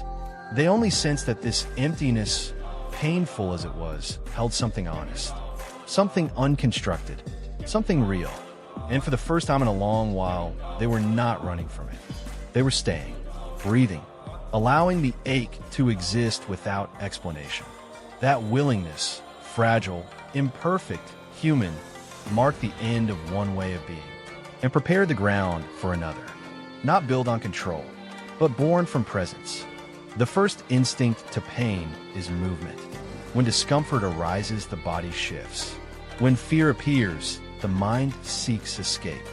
They only sensed that this emptiness, painful as it was, held something honest, something unconstructed, something real. And for the first time in a long while, they were not running from it. They were staying, breathing, allowing the ache to exist without explanation. That willingness, fragile, imperfect, human, marked the end of one way of being and prepared the ground for another, not built on control, but born from presence. The first instinct to pain is movement. When discomfort arises, the body shifts. When fear appears, the mind seeks escape.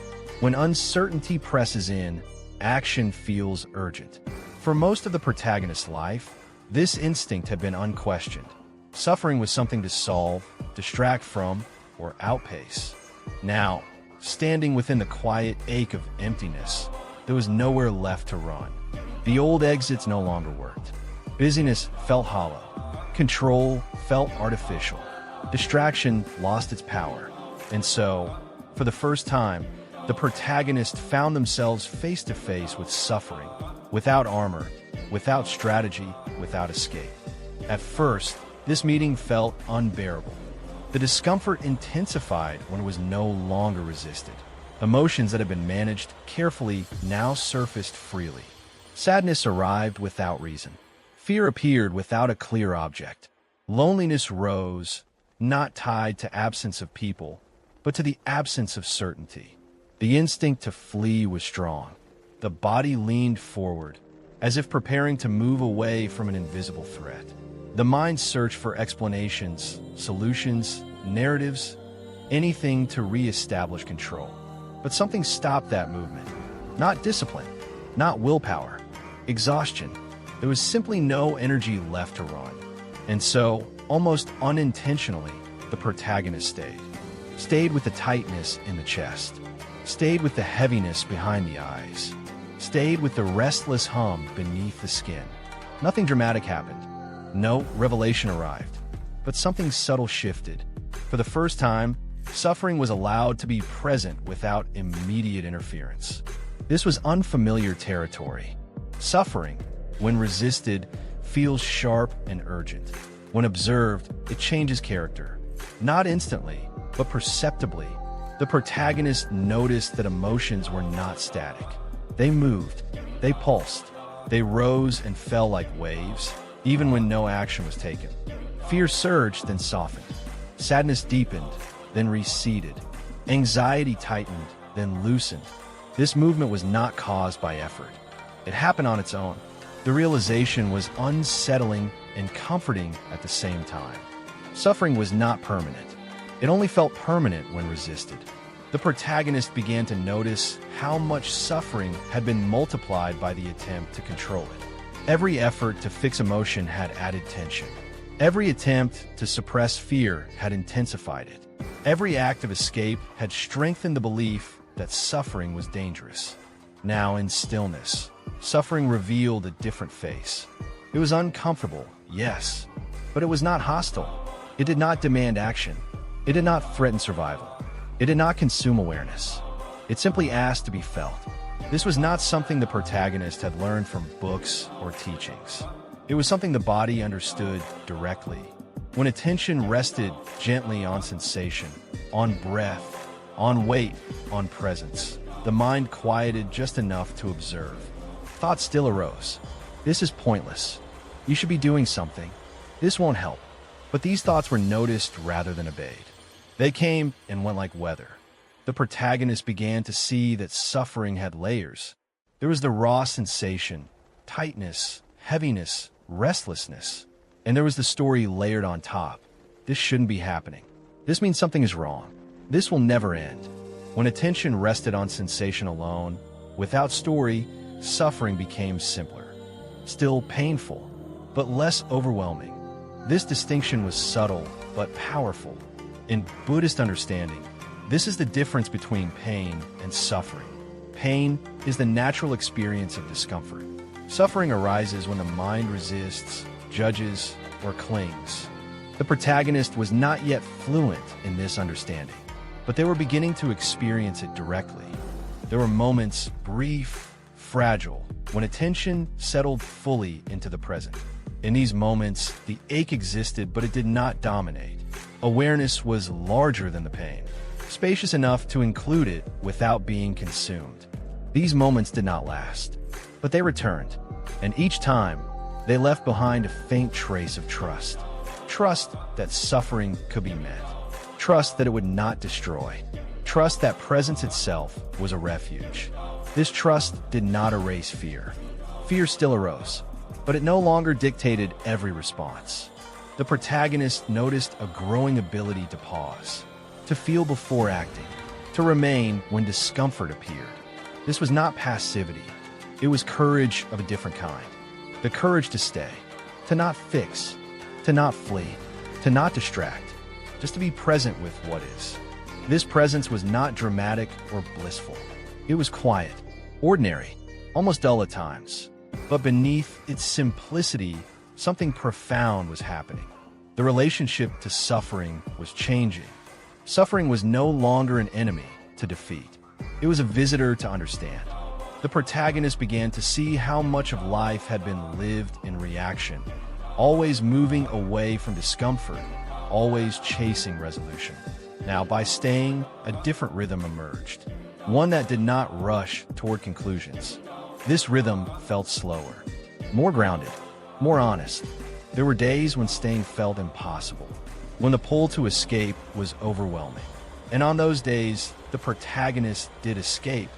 When uncertainty presses in, action feels urgent. For most of the protagonist's life, this instinct had been unquestioned. Suffering was something to solve, distract from, or outpace. Now, standing within the quiet ache of emptiness, there was nowhere left to run. The old exits no longer worked. Busyness felt hollow. Control felt artificial. Distraction lost its power. And so, for the first time, the protagonist found themselves face to face with suffering, without armor, without strategy, without escape. At first, this meeting felt unbearable. The discomfort intensified when it was no longer resisted. Emotions that had been managed carefully now surfaced freely. Sadness arrived without reason. Fear appeared without a clear object. Loneliness rose, not tied to absence of people, but to the absence of certainty. The instinct to flee was strong. The body leaned forward, as if preparing to move away from an invisible threat. The mind searched for explanations, solutions, narratives, anything to re-establish control. But something stopped that movement. Not discipline, not willpower, exhaustion. There was simply no energy left to run. And so, almost unintentionally, the protagonist stayed. Stayed with the tightness in the chest. Stayed with the heaviness behind the eyes. Stayed with the restless hum beneath the skin. Nothing dramatic happened. No revelation arrived. But something subtle shifted. For the first time, suffering was allowed to be present without immediate interference. This was unfamiliar territory. Suffering, when resisted, feels sharp and urgent. When observed, it changes character. Not instantly, but perceptibly. The protagonist noticed that emotions were not static. They moved, they pulsed, they rose and fell like waves, even when no action was taken. Fear surged, then softened. Sadness deepened, then receded. Anxiety tightened, then loosened. This movement was not caused by effort. It happened on its own. The realization was unsettling and comforting at the same time. Suffering was not permanent. It only felt permanent when resisted. The protagonist began to notice how much suffering had been multiplied by the attempt to control it. Every effort to fix emotion had added tension. Every attempt to suppress fear had intensified it. Every act of escape had strengthened the belief that suffering was dangerous. Now, in stillness, suffering revealed a different face. It was uncomfortable, yes, but it was not hostile. It did not demand action. It did not threaten survival. It did not consume awareness. It simply asked to be felt. This was not something the protagonist had learned from books or teachings. It was something the body understood directly. When attention rested gently on sensation, on breath, on weight, on presence, the mind quieted just enough to observe. Thoughts still arose. This is pointless. You should be doing something. This won't help. But these thoughts were noticed rather than obeyed. They came and went like weather. The protagonist began to see that suffering had layers. There was the raw sensation, tightness, heaviness, restlessness. And there was the story layered on top. This shouldn't be happening. This means something is wrong. This will never end. When attention rested on sensation alone, without story, suffering became simpler. Still painful, but less overwhelming. This distinction was subtle, but powerful. In Buddhist understanding, this is the difference between pain and suffering. Pain is the natural experience of discomfort. Suffering arises when the mind resists, judges, or clings. The protagonist was not yet fluent in this understanding, but they were beginning to experience it directly. There were moments, brief, fragile, when attention settled fully into the present. In these moments, the ache existed, but it did not dominate. Awareness was larger than the pain, spacious enough to include it without being consumed. These moments did not last, but they returned, and each time, they left behind a faint trace of trust. Trust that suffering could be met. Trust that it would not destroy. Trust that presence itself was a refuge. This trust did not erase fear. Fear still arose, but it no longer dictated every response. The protagonist noticed a growing ability to pause, to feel before acting, to remain when discomfort appeared. This was not passivity. It was courage of a different kind. The courage to stay, to not fix, to not flee, to not distract, just to be present with what is. This presence was not dramatic or blissful. It was quiet, ordinary, almost dull at times. But beneath its simplicity, something profound was happening. The relationship to suffering was changing. Suffering was no longer an enemy to defeat. It was a visitor to understand. The protagonist began to see how much of life had been lived in reaction, always moving away from discomfort, always chasing resolution. Now, by staying, a different rhythm emerged, one that did not rush toward conclusions. This rhythm felt slower, more grounded, more honest. There were days when staying felt impossible, when the pull to escape was overwhelming. And on those days, the protagonist did escape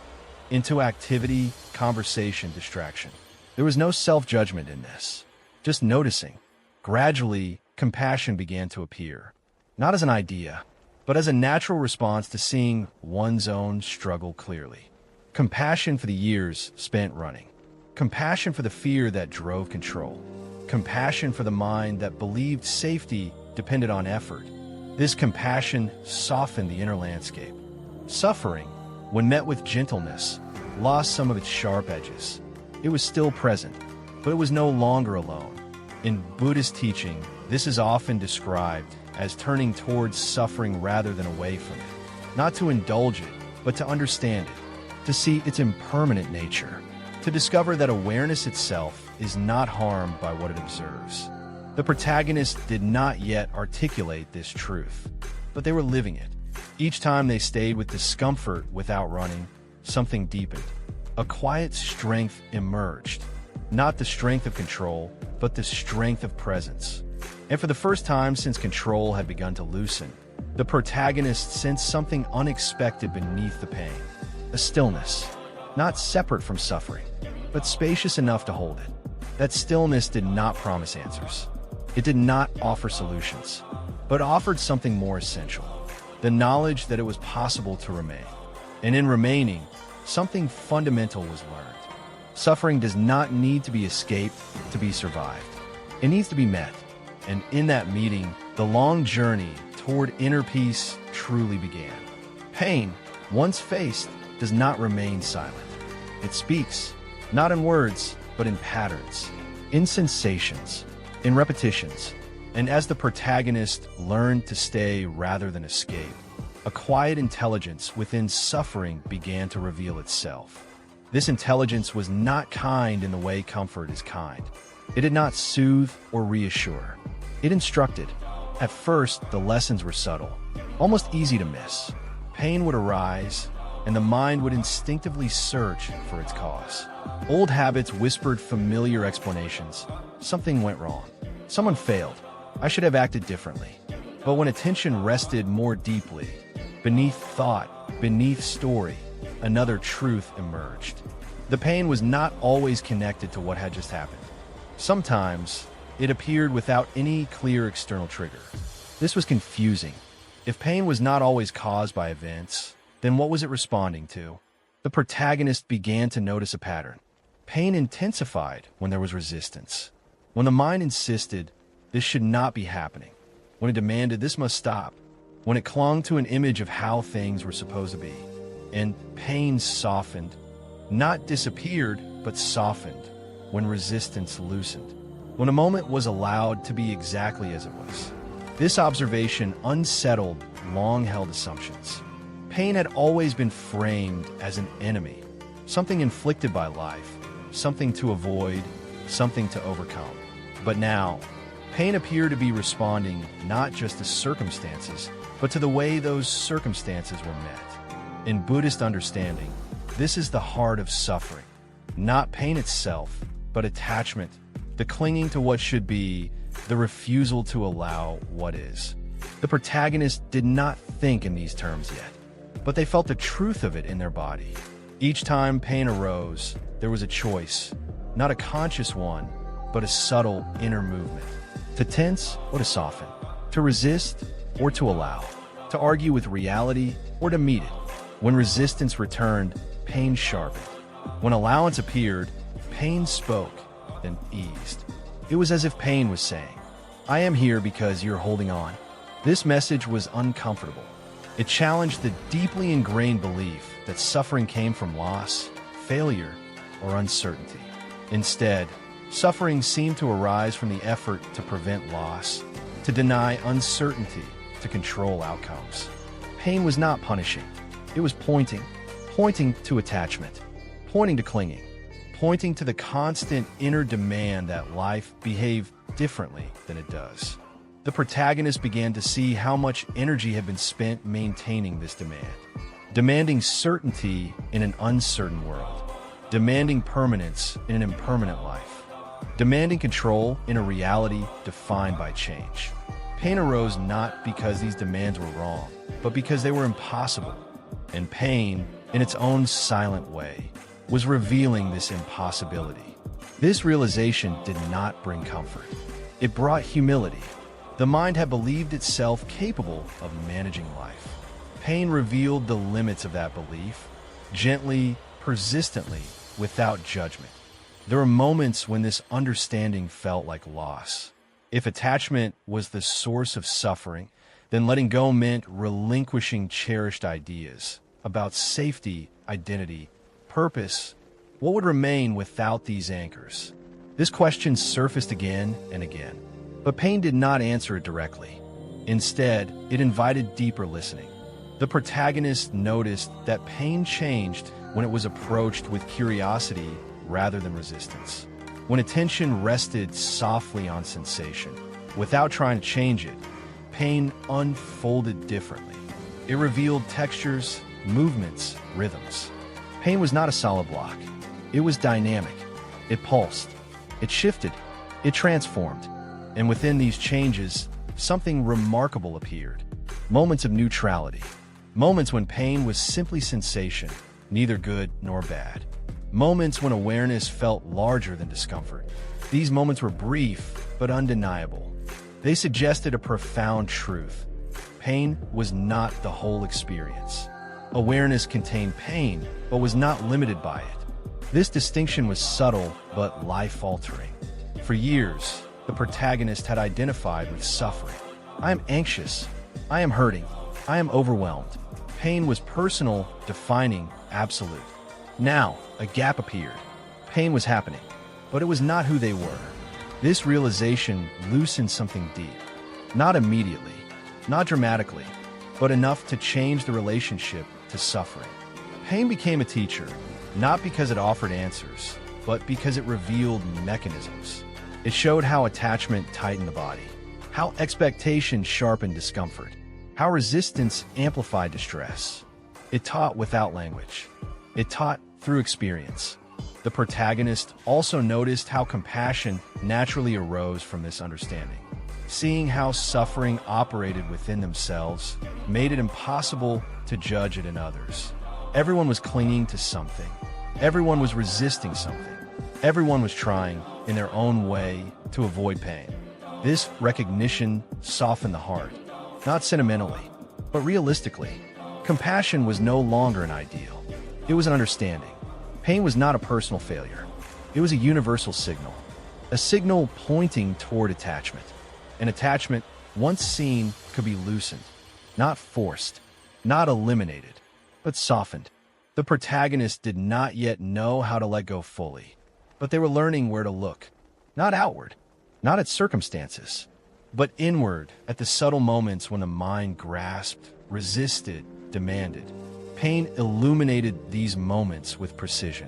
into activity, conversation, distraction. There was no self-judgment in this, just noticing. Gradually, compassion began to appear, not as an idea, but as a natural response to seeing one's own struggle clearly. Compassion for the years spent running. Compassion for the fear that drove control. Compassion for the mind that believed safety depended on effort. This compassion softened the inner landscape. Suffering, when met with gentleness, lost some of its sharp edges. It was still present, but it was no longer alone. In Buddhist teaching, this is often described as turning towards suffering rather than away from it. Not to indulge it, but to understand it, to see its impermanent nature, to discover that awareness itself is not harmed by what it observes. The protagonist did not yet articulate this truth, but they were living it. Each time they stayed with discomfort without running, something deepened. A quiet strength emerged, not the strength of control, but the strength of presence. And for the first time since control had begun to loosen, the protagonist sensed something unexpected beneath the pain. A stillness, not separate from suffering, but spacious enough to hold it. That stillness did not promise answers. It did not offer solutions, but offered something more essential. The knowledge that it was possible to remain. And in remaining, something fundamental was learned. Suffering does not need to be escaped to be survived. It needs to be met. And in that meeting, the long journey toward inner peace truly began. Pain, once faced, does not remain silent. It speaks, not in words, but in patterns, in sensations, in repetitions. And as the protagonist learned to stay rather than escape, a quiet intelligence within suffering began to reveal itself. This intelligence was not kind in the way comfort is kind. It did not soothe or reassure. It instructed. At first, the lessons were subtle, almost easy to miss. Pain would arise, and the mind would instinctively search for its cause. Old habits whispered familiar explanations. Something went wrong. Someone failed. I should have acted differently. But when attention rested more deeply, beneath thought, beneath story, another truth emerged. The pain was not always connected to what had just happened. Sometimes, it appeared without any clear external trigger. This was confusing. If pain was not always caused by events, then what was it responding to? The protagonist began to notice a pattern. Pain intensified when there was resistance. When the mind insisted, this should not be happening. When it demanded, this must stop. When it clung to an image of how things were supposed to be. And pain softened, not disappeared, but softened, when resistance loosened. When a moment was allowed to be exactly as it was. This observation unsettled long-held assumptions. Pain had always been framed as an enemy, something inflicted by life, something to avoid, something to overcome. But now, pain appeared to be responding not just to circumstances, but to the way those circumstances were met. In Buddhist understanding, this is the heart of suffering. Not pain itself, but attachment, the clinging to what should be, the refusal to allow what is. The protagonist did not think in these terms yet, but they felt the truth of it in their body. Each time pain arose, there was a choice, not a conscious one, but a subtle inner movement. To tense or to soften, to resist or to allow, to argue with reality or to meet it. When resistance returned, pain sharpened. When allowance appeared, pain spoke, then eased. It was as if pain was saying, I am here because you're holding on. This message was uncomfortable. It challenged the deeply ingrained belief that suffering came from loss, failure, or uncertainty. Instead, suffering seemed to arise from the effort to prevent loss, to deny uncertainty, to control outcomes. Pain was not punishing. It was pointing to attachment, pointing to clinging, pointing to the constant inner demand that life behave differently than it does. The protagonist began to see how much energy had been spent maintaining this demand, demanding certainty in an uncertain world, demanding permanence in an impermanent life, demanding control in a reality defined by change. Pain arose not because these demands were wrong, but because they were impossible. And pain, in its own silent way, was revealing this impossibility. This realization did not bring comfort. It brought humility. The mind had believed itself capable of managing life. Pain revealed the limits of that belief, gently, persistently, without judgment. There were moments when this understanding felt like loss. If attachment was the source of suffering, then letting go meant relinquishing cherished ideas about safety, identity, purpose. What would remain without these anchors? This question surfaced again and again, but pain did not answer it directly. Instead, it invited deeper listening. The protagonist noticed that pain changed when it was approached with curiosity rather than resistance. When attention rested softly on sensation, without trying to change it, pain unfolded differently. It revealed textures, movements, rhythms. Pain was not a solid block. It was dynamic. It pulsed. It shifted. It transformed. And within these changes, something remarkable appeared. Moments of neutrality. Moments when pain was simply sensation, neither good nor bad. Moments when awareness felt larger than discomfort. These moments were brief, but undeniable. They suggested a profound truth. Pain was not the whole experience. Awareness contained pain, but was not limited by it. This distinction was subtle, but life-altering. For years, the protagonist had identified with suffering. I am anxious. I am hurting. I am overwhelmed. Pain was personal, defining, absolute. Now, a gap appeared. Pain was happening, but it was not who they were. This realization loosened something deep. Not immediately, not dramatically, but enough to change the relationship to suffering. Pain became a teacher, not because it offered answers, but because it revealed mechanisms. It showed how attachment tightened the body, how expectation sharpened discomfort, how resistance amplified distress. It taught without language. It taught through experience. The protagonist also noticed how compassion naturally arose from this understanding. Seeing how suffering operated within themselves made it impossible to judge it in others. Everyone was clinging to something. Everyone was resisting something. Everyone was trying, in their own way, to avoid pain. This recognition softened the heart, not sentimentally, but realistically. Compassion was no longer an ideal. It was an understanding. Pain was not a personal failure. It was a universal signal. A signal pointing toward attachment. An attachment, once seen, could be loosened. Not forced. Not eliminated. But softened. The protagonist did not yet know how to let go fully. But they were learning where to look. Not outward. Not at circumstances. But inward, at the subtle moments when the mind grasped, resisted, demanded. Pain illuminated these moments with precision.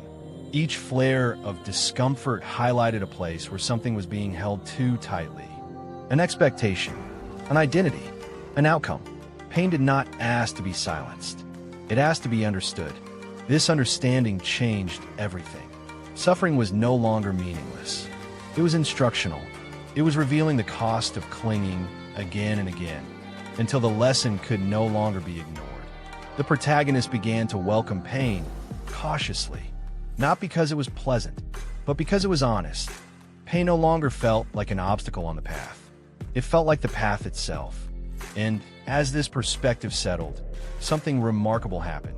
Each flare of discomfort highlighted a place where something was being held too tightly. An expectation, an identity, an outcome. Pain did not ask to be silenced. It asked to be understood. This understanding changed everything. Suffering was no longer meaningless. It was instructional. It was revealing the cost of clinging again and again, until the lesson could no longer be ignored. The protagonist began to welcome pain cautiously, not because it was pleasant, but because it was honest. Pain no longer felt like an obstacle on the path. It felt like the path itself. And as this perspective settled, something remarkable happened.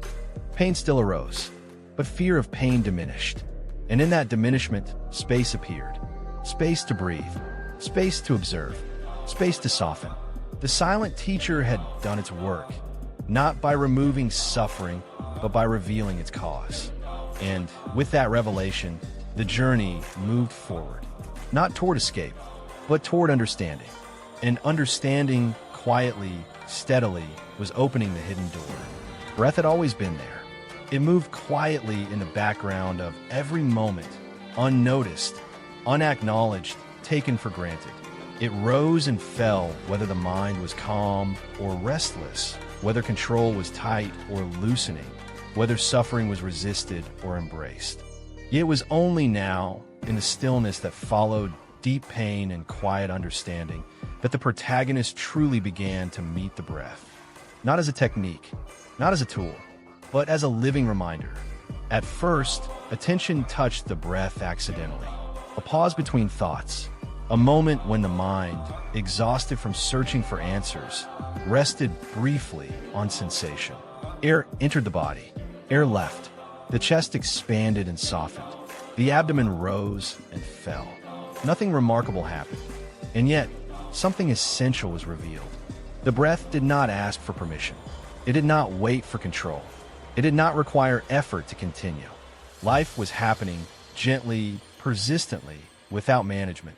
Pain still arose, but fear of pain diminished. And in that diminishment, space appeared. Space to breathe, space to observe, space to soften. The silent teacher had done its work, not by removing suffering, but by revealing its cause. And with that revelation, the journey moved forward, not toward escape, but toward understanding. And understanding, quietly, steadily, was opening the hidden door. Breath had always been there. It moved quietly in the background of every moment, unnoticed, unacknowledged, taken for granted. It rose and fell whether the mind was calm or restless, whether control was tight or loosening, whether suffering was resisted or embraced. It was only now, in the stillness that followed deep pain and quiet understanding, that the protagonist truly began to meet the breath. Not as a technique, not as a tool, but as a living reminder. At first, attention touched the breath accidentally. a pause between thoughts, a moment when the mind, exhausted from searching for answers, rested briefly on sensation. Air entered the body. Air left. The chest expanded and softened. The abdomen rose and fell. Nothing remarkable happened, and yet something essential was revealed. The breath did not ask for permission. It did not wait for control. It did not require effort to continue. Life was happening gently, persistently, without management.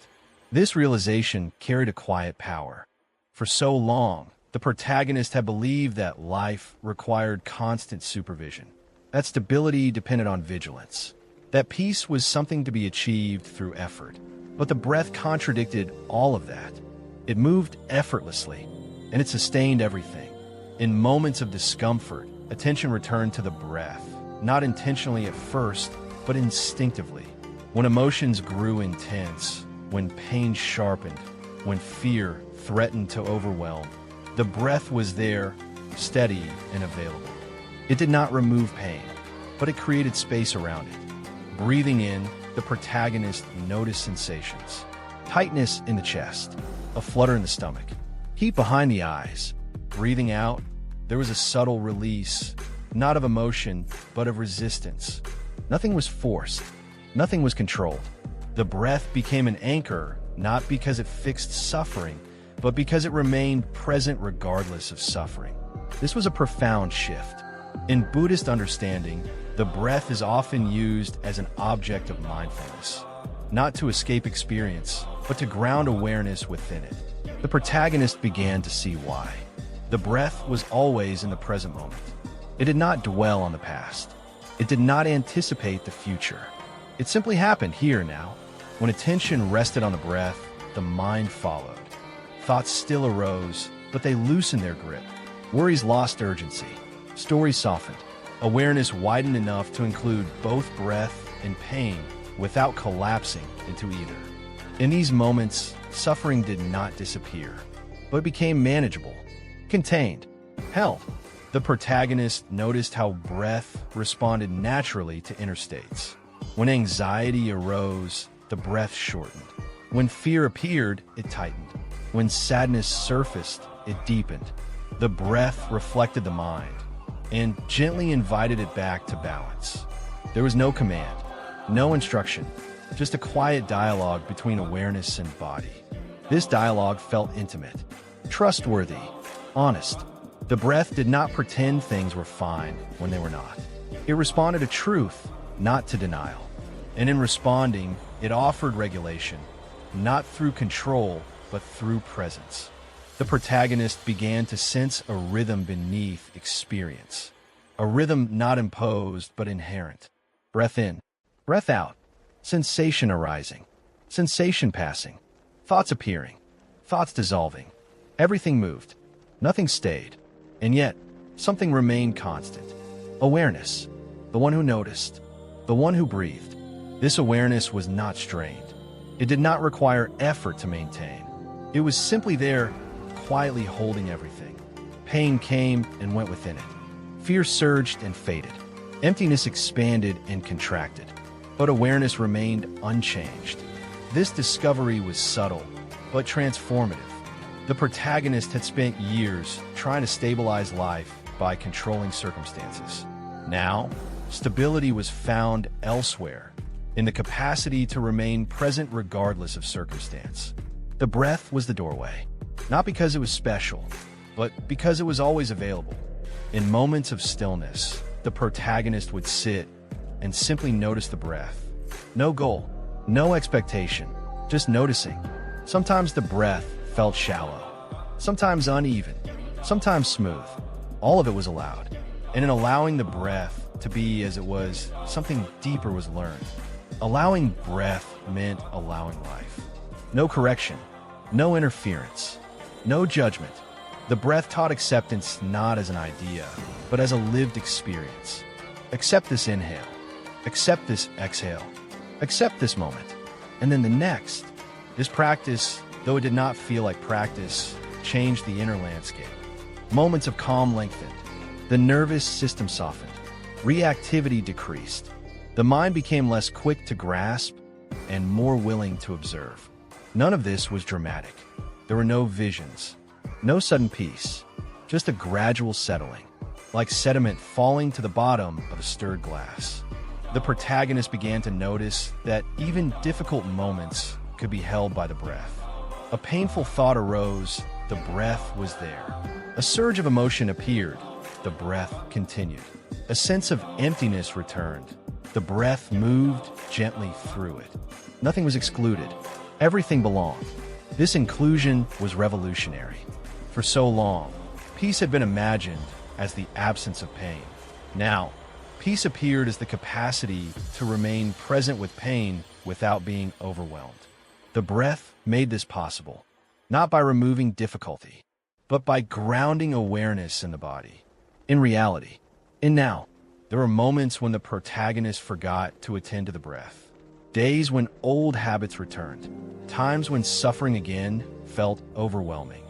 This realization carried a quiet power. For so long, the protagonist had believed that life required constant supervision, that stability depended on vigilance, that peace was something to be achieved through effort. But the breath contradicted all of that. It moved effortlessly, and it sustained everything. In moments of discomfort, attention returned to the breath, not intentionally at first, but instinctively. When emotions grew intense, when pain sharpened, when fear threatened to overwhelm, the breath was there, steady and available. It did not remove pain, but it created space around it. Breathing in, the protagonist noticed sensations. Tightness in the chest, a flutter in the stomach, heat behind the eyes. Breathing out, there was a subtle release, not of emotion, but of resistance. Nothing was forced. Nothing was controlled. The breath became an anchor, not because it fixed suffering, but because it remained present regardless of suffering. This was a profound shift. In Buddhist understanding, the breath is often used as an object of mindfulness, not to escape experience, but to ground awareness within it. The protagonist began to see why. The breath was always in the present moment. It did not dwell on the past. It did not anticipate the future. It simply happened here and now. When attention rested on the breath, the mind followed. Thoughts still arose, but they loosened their grip. Worries lost urgency. Stories softened. Awareness widened enough to include both breath and pain without collapsing into either. In these moments, suffering did not disappear, but became manageable, contained, held. The protagonist noticed how breath responded naturally to inner states. When anxiety arose, the breath shortened. When fear appeared, it tightened. When sadness surfaced, it deepened. The breath reflected the mind and gently invited it back to balance. There was no command, no instruction, just a quiet dialogue between awareness and body. This dialogue felt intimate, trustworthy, honest. The breath did not pretend things were fine when they were not. It responded to truth, not to denial. And in responding, it offered regulation, not through control, but through presence. The protagonist began to sense a rhythm beneath experience, a rhythm not imposed but inherent. Breath in, breath out, sensation arising, sensation passing, thoughts appearing, thoughts dissolving. Everything moved, nothing stayed, and yet something remained constant. Awareness, the one who noticed, the one who breathed. This awareness was not strained. It did not require effort to maintain. It was simply there, quietly holding everything. Pain came and went within it. Fear surged and faded. Emptiness expanded and contracted. But awareness remained unchanged. This discovery was subtle, but transformative. The protagonist had spent years trying to stabilize life by controlling circumstances. Now, stability was found elsewhere, in the capacity to remain present regardless of circumstance. The breath was the doorway, not because it was special, but because it was always available. In moments of stillness, the protagonist would sit and simply notice the breath. No goal, no expectation, just noticing. Sometimes the breath felt shallow, sometimes uneven, sometimes smooth. All of it was allowed. And in allowing the breath to be as it was, something deeper was learned. Allowing breath meant allowing life. No correction, no interference, no judgment. The breath taught acceptance not as an idea, but as a lived experience. Accept this inhale. Accept this exhale. Accept this moment. And then the next. This practice, though it did not feel like practice, changed the inner landscape. Moments of calm lengthened. The nervous system softened. Reactivity decreased. The mind became less quick to grasp, and more willing to observe. None of this was dramatic. There were no visions, no sudden peace, just a gradual settling, like sediment falling to the bottom of a stirred glass. The protagonist began to notice that even difficult moments could be held by the breath. A painful thought arose, the breath was there. A surge of emotion appeared, the breath continued. A sense of emptiness returned. The breath moved gently through it. Nothing was excluded. Everything belonged. This inclusion was revolutionary. For so long, peace had been imagined as the absence of pain. Now, peace appeared as the capacity to remain present with pain without being overwhelmed. The breath made this possible, not by removing difficulty, but by grounding awareness in the body, in reality, in now. There were moments when the protagonist forgot to attend to the breath. Days when old habits returned. Times when suffering again felt overwhelming.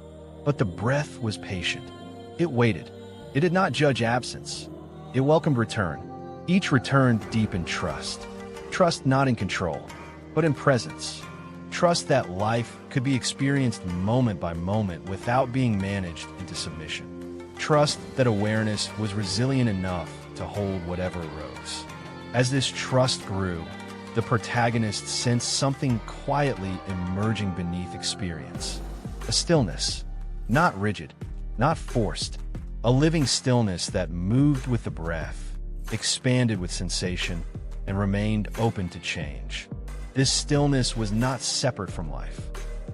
But the breath was patient. It waited. It did not judge absence. It welcomed return. Each return deepened trust. Trust not in control, but in presence. Trust that life could be experienced moment by moment without being managed into submission. Trust that awareness was resilient enough to hold whatever arose. As this trust grew, the protagonist sensed something quietly emerging beneath experience. A stillness, not rigid, not forced. A living stillness that moved with the breath, expanded with sensation, and remained open to change. This stillness was not separate from life.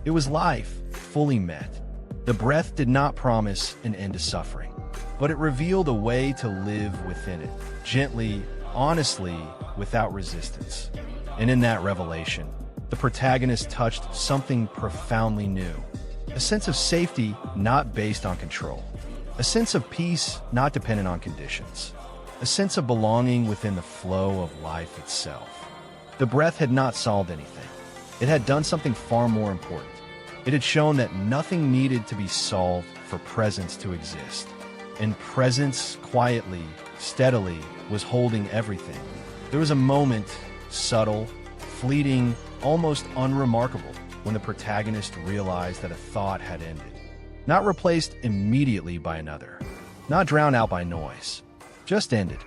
It was life, fully met. The breath did not promise an end to suffering, but it revealed a way to live within it, gently, honestly, without resistance. And in that revelation, the protagonist touched something profoundly new. A sense of safety not based on control. A sense of peace not dependent on conditions. A sense of belonging within the flow of life itself. The breath had not solved anything. It had done something far more important. It had shown that nothing needed to be solved for presence to exist. And presence, quietly, steadily, was holding everything. There was a moment, subtle, fleeting, almost unremarkable, when the protagonist realized that a thought had ended. Not replaced immediately by another. Not drowned out by noise. Just ended.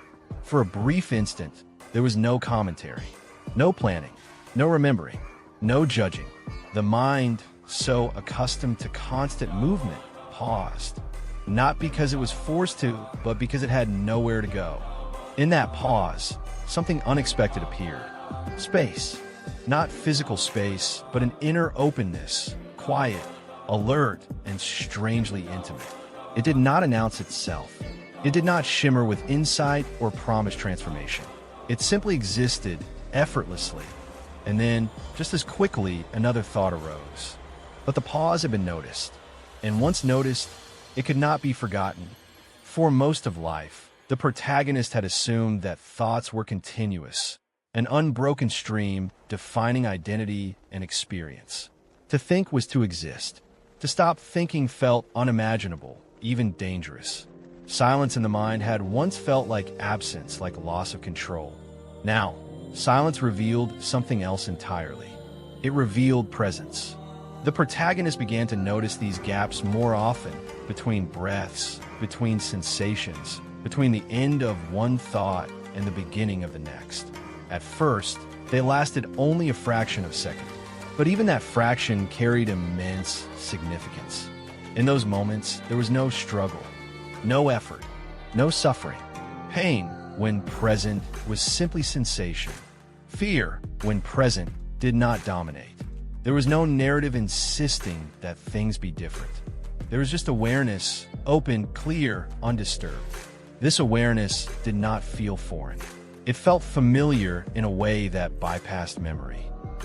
For a brief instant, there was no commentary. No planning. No remembering. No judging. The mind, so accustomed to constant movement, paused. Not because it was forced to, but because it had nowhere to go. In that pause, something unexpected appeared. Space. Not physical space, but an inner openness, quiet, alert, and strangely intimate. It did not announce itself. It did not shimmer with insight or promise transformation. It simply existed effortlessly. And then, just as quickly, another thought arose. But the pause had been noticed. And once noticed, it could not be forgotten. For most of life, the protagonist had assumed that thoughts were continuous, an unbroken stream defining identity and experience. To think was to exist. To stop thinking felt unimaginable, even dangerous. Silence in the mind had once felt like absence, like loss of control. Now, silence revealed something else entirely. It revealed presence. The protagonist began to notice these gaps more often, between breaths, between sensations, between the end of one thought and the beginning of the next. At first, they lasted only a fraction of a second, but even that fraction carried immense significance. In those moments, there was no struggle, no effort, no suffering. Pain, when present, was simply sensation. Fear, when present, did not dominate. There was no narrative insisting that things be different. There was just awareness, open, clear, undisturbed. This awareness did not feel foreign. It felt familiar in a way that bypassed memory,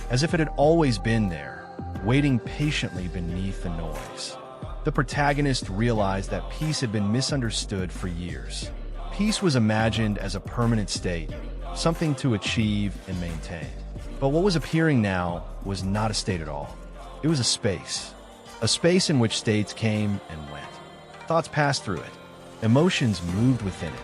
as if it had always been there, waiting patiently beneath the noise. The protagonist realized that peace had been misunderstood for years. Peace was imagined as a permanent state, something to achieve and maintain. But what was appearing now was not a state at all. It was a space in which states came and went. Thoughts passed through it. Emotions moved within it.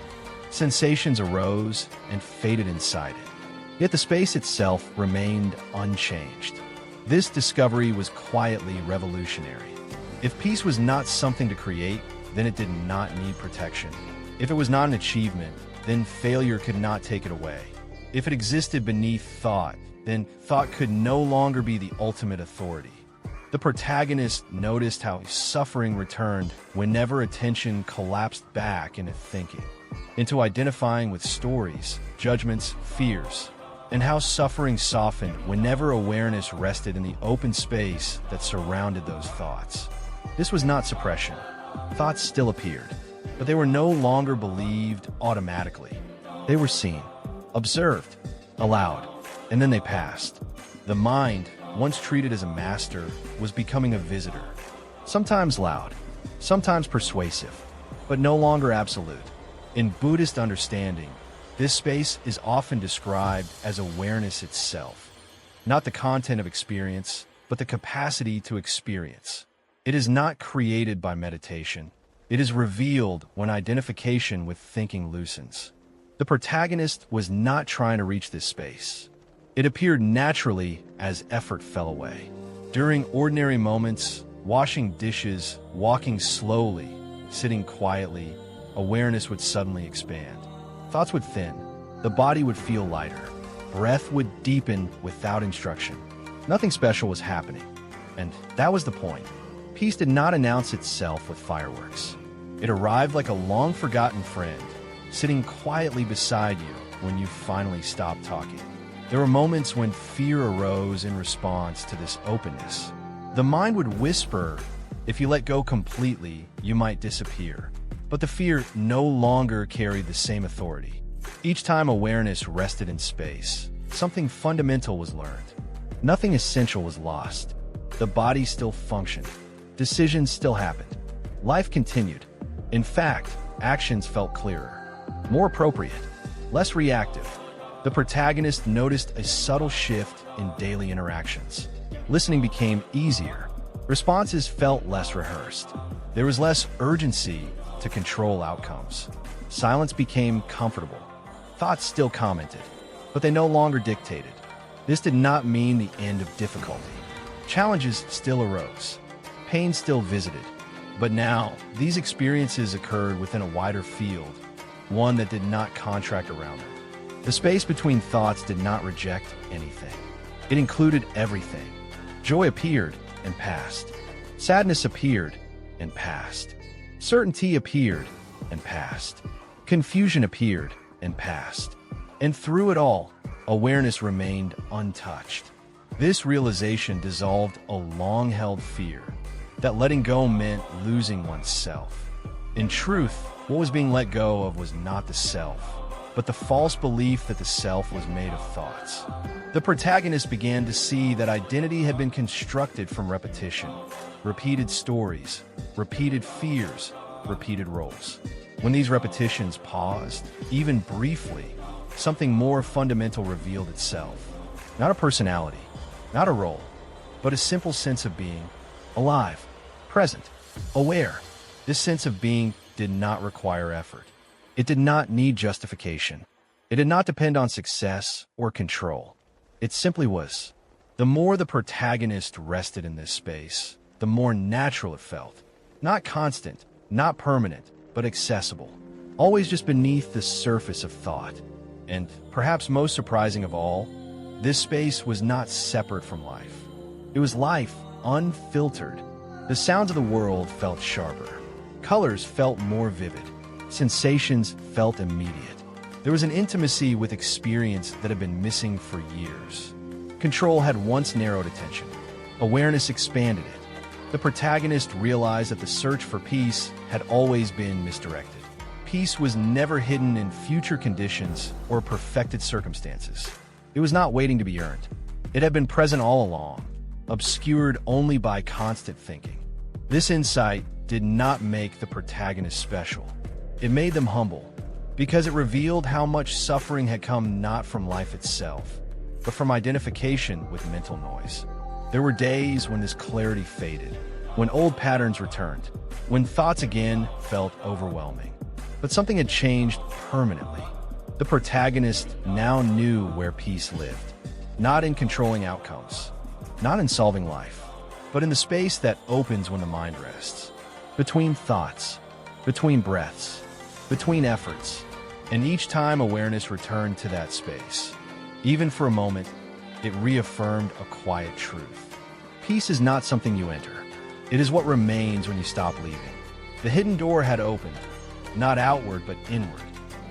Sensations arose and faded inside it. Yet the space itself remained unchanged. This discovery was quietly revolutionary. If peace was not something to create, then it did not need protection. If it was not an achievement, then failure could not take it away. If it existed beneath thought, then thought could no longer be the ultimate authority. The protagonist noticed how suffering returned whenever attention collapsed back into thinking, into identifying with stories, judgments, fears, and how suffering softened whenever awareness rested in the open space that surrounded those thoughts. This was not suppression. Thoughts still appeared, but they were no longer believed automatically. They were seen, observed, allowed, and then they passed. The mind, once treated as a master, was becoming a visitor. Sometimes loud, sometimes persuasive, but no longer absolute. In Buddhist understanding, this space is often described as awareness itself, not the content of experience, but the capacity to experience. It is not created by meditation. It is revealed when identification with thinking loosens. The protagonist was not trying to reach this space. It appeared naturally as effort fell away. During ordinary moments, washing dishes, walking slowly, sitting quietly, awareness would suddenly expand. Thoughts would thin. The body would feel lighter. Breath would deepen without instruction. Nothing special was happening. And that was the point. Peace did not announce itself with fireworks. It arrived like a long-forgotten friend, sitting quietly beside you when you finally stopped talking. There were moments when fear arose in response to this openness. The mind would whisper, if you let go completely, you might disappear. But the fear no longer carried the same authority. Each time awareness rested in space, something fundamental was learned. Nothing essential was lost. The body still functioned. Decisions still happened. Life continued. In fact, actions felt clearer, more appropriate, less reactive. The protagonist noticed a subtle shift in daily interactions. Listening became easier. Responses felt less rehearsed. There was less urgency to control outcomes. Silence became comfortable. Thoughts still commented, but they no longer dictated. This did not mean the end of difficulty. Challenges still arose. Pain still visited. But now, these experiences occurred within a wider field, one that did not contract around them. The space between thoughts did not reject anything. It included everything. Joy appeared and passed. Sadness appeared and passed. Certainty appeared and passed. Confusion appeared and passed. And through it all, awareness remained untouched. This realization dissolved a long-held fear that letting go meant losing oneself. In truth, what was being let go of was not the self, but the false belief that the self was made of thoughts. The protagonist began to see that identity had been constructed from repetition, repeated stories, repeated fears, repeated roles. When these repetitions paused, even briefly, something more fundamental revealed itself. Not a personality, not a role, but a simple sense of being alive, present, aware. This sense of being did not require effort. It did not need justification. It did not depend on success or control. It simply was. The more the protagonist rested in this space, the more natural it felt. Not constant, not permanent, but accessible. Always just beneath the surface of thought. And perhaps most surprising of all, this space was not separate from life. It was life, unfiltered. The sounds of the world felt sharper. Colors felt more vivid. Sensations felt immediate. There was an intimacy with experience that had been missing for years. Control had once narrowed attention. Awareness expanded it. The protagonist realized that the search for peace had always been misdirected. Peace was never hidden in future conditions or perfected circumstances. It was not waiting to be earned. It had been present all along, obscured only by constant thinking. This insight did not make the protagonist special. It made them humble, because it revealed how much suffering had come not from life itself, but from identification with mental noise. There were days when this clarity faded, when old patterns returned, when thoughts again felt overwhelming. But something had changed permanently. The The protagonist now knew where peace lived, not in controlling outcomes, not in solving life, but in the space that opens when the mind rests, between thoughts, between breaths, between efforts, and each time awareness returned to that space, even for a moment, it reaffirmed a quiet truth. Peace is not something you enter. It is what remains when you stop leaving. The hidden door had opened, not outward but inward,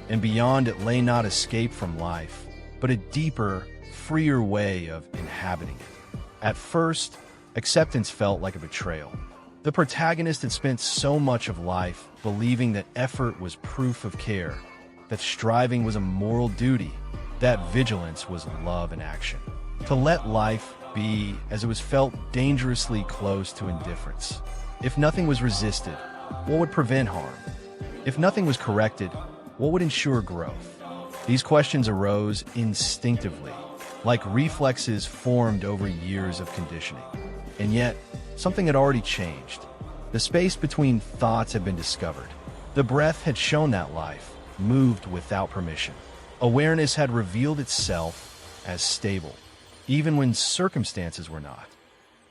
and beyond it lay not escape from life, but a deeper, freer way of inhabiting it. At first, acceptance felt like a betrayal. The protagonist had spent so much of life believing that effort was proof of care, that striving was a moral duty, that vigilance was love in action. To let life be as it was felt dangerously close to indifference. If nothing was resisted, what would prevent harm? If nothing was corrected, what would ensure growth? These questions arose instinctively, like reflexes formed over years of conditioning. And yet, something had already changed. The space between thoughts had been discovered. The breath had shown that life moved without permission. Awareness had revealed itself as stable, even when circumstances were not.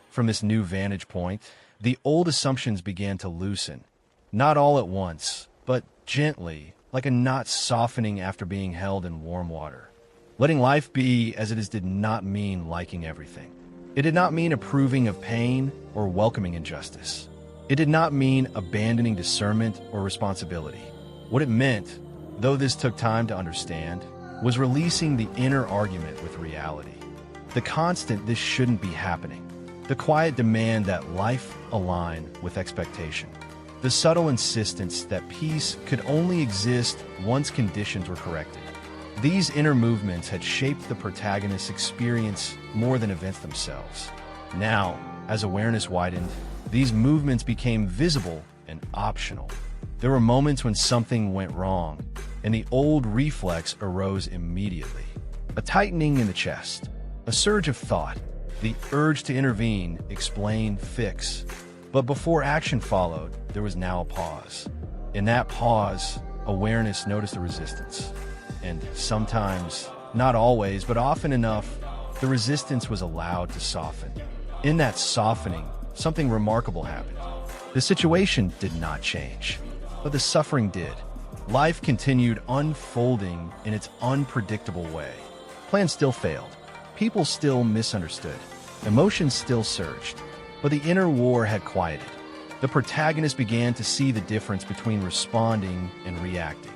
From this new vantage point, the old assumptions began to loosen, not all at once, but gently, like a knot softening after being held in warm water. Letting life be as it is did not mean liking everything. It did not mean approving of pain or welcoming injustice. It did not mean abandoning discernment or responsibility. What it meant, though this took time to understand, was releasing the inner argument with reality. The constant "this shouldn't be happening." The quiet demand that life align with expectation. The subtle insistence that peace could only exist once conditions were corrected. These inner movements had shaped the protagonist's experience more than events themselves. Now, as awareness widened, these movements became visible and optional. There were moments when something went wrong, and the old reflex arose immediately. A tightening in the chest, a surge of thought, the urge to intervene, explain, fix. But before action followed, there was now a pause. In that pause, awareness noticed the resistance. And sometimes, not always, but often enough, the resistance was allowed to soften. In that softening, something remarkable happened. The situation did not change, but the suffering did. Life continued unfolding in its unpredictable way. Plans still failed. People still misunderstood. Emotions still surged. But the inner war had quieted. The protagonist began to see the difference between responding and reacting.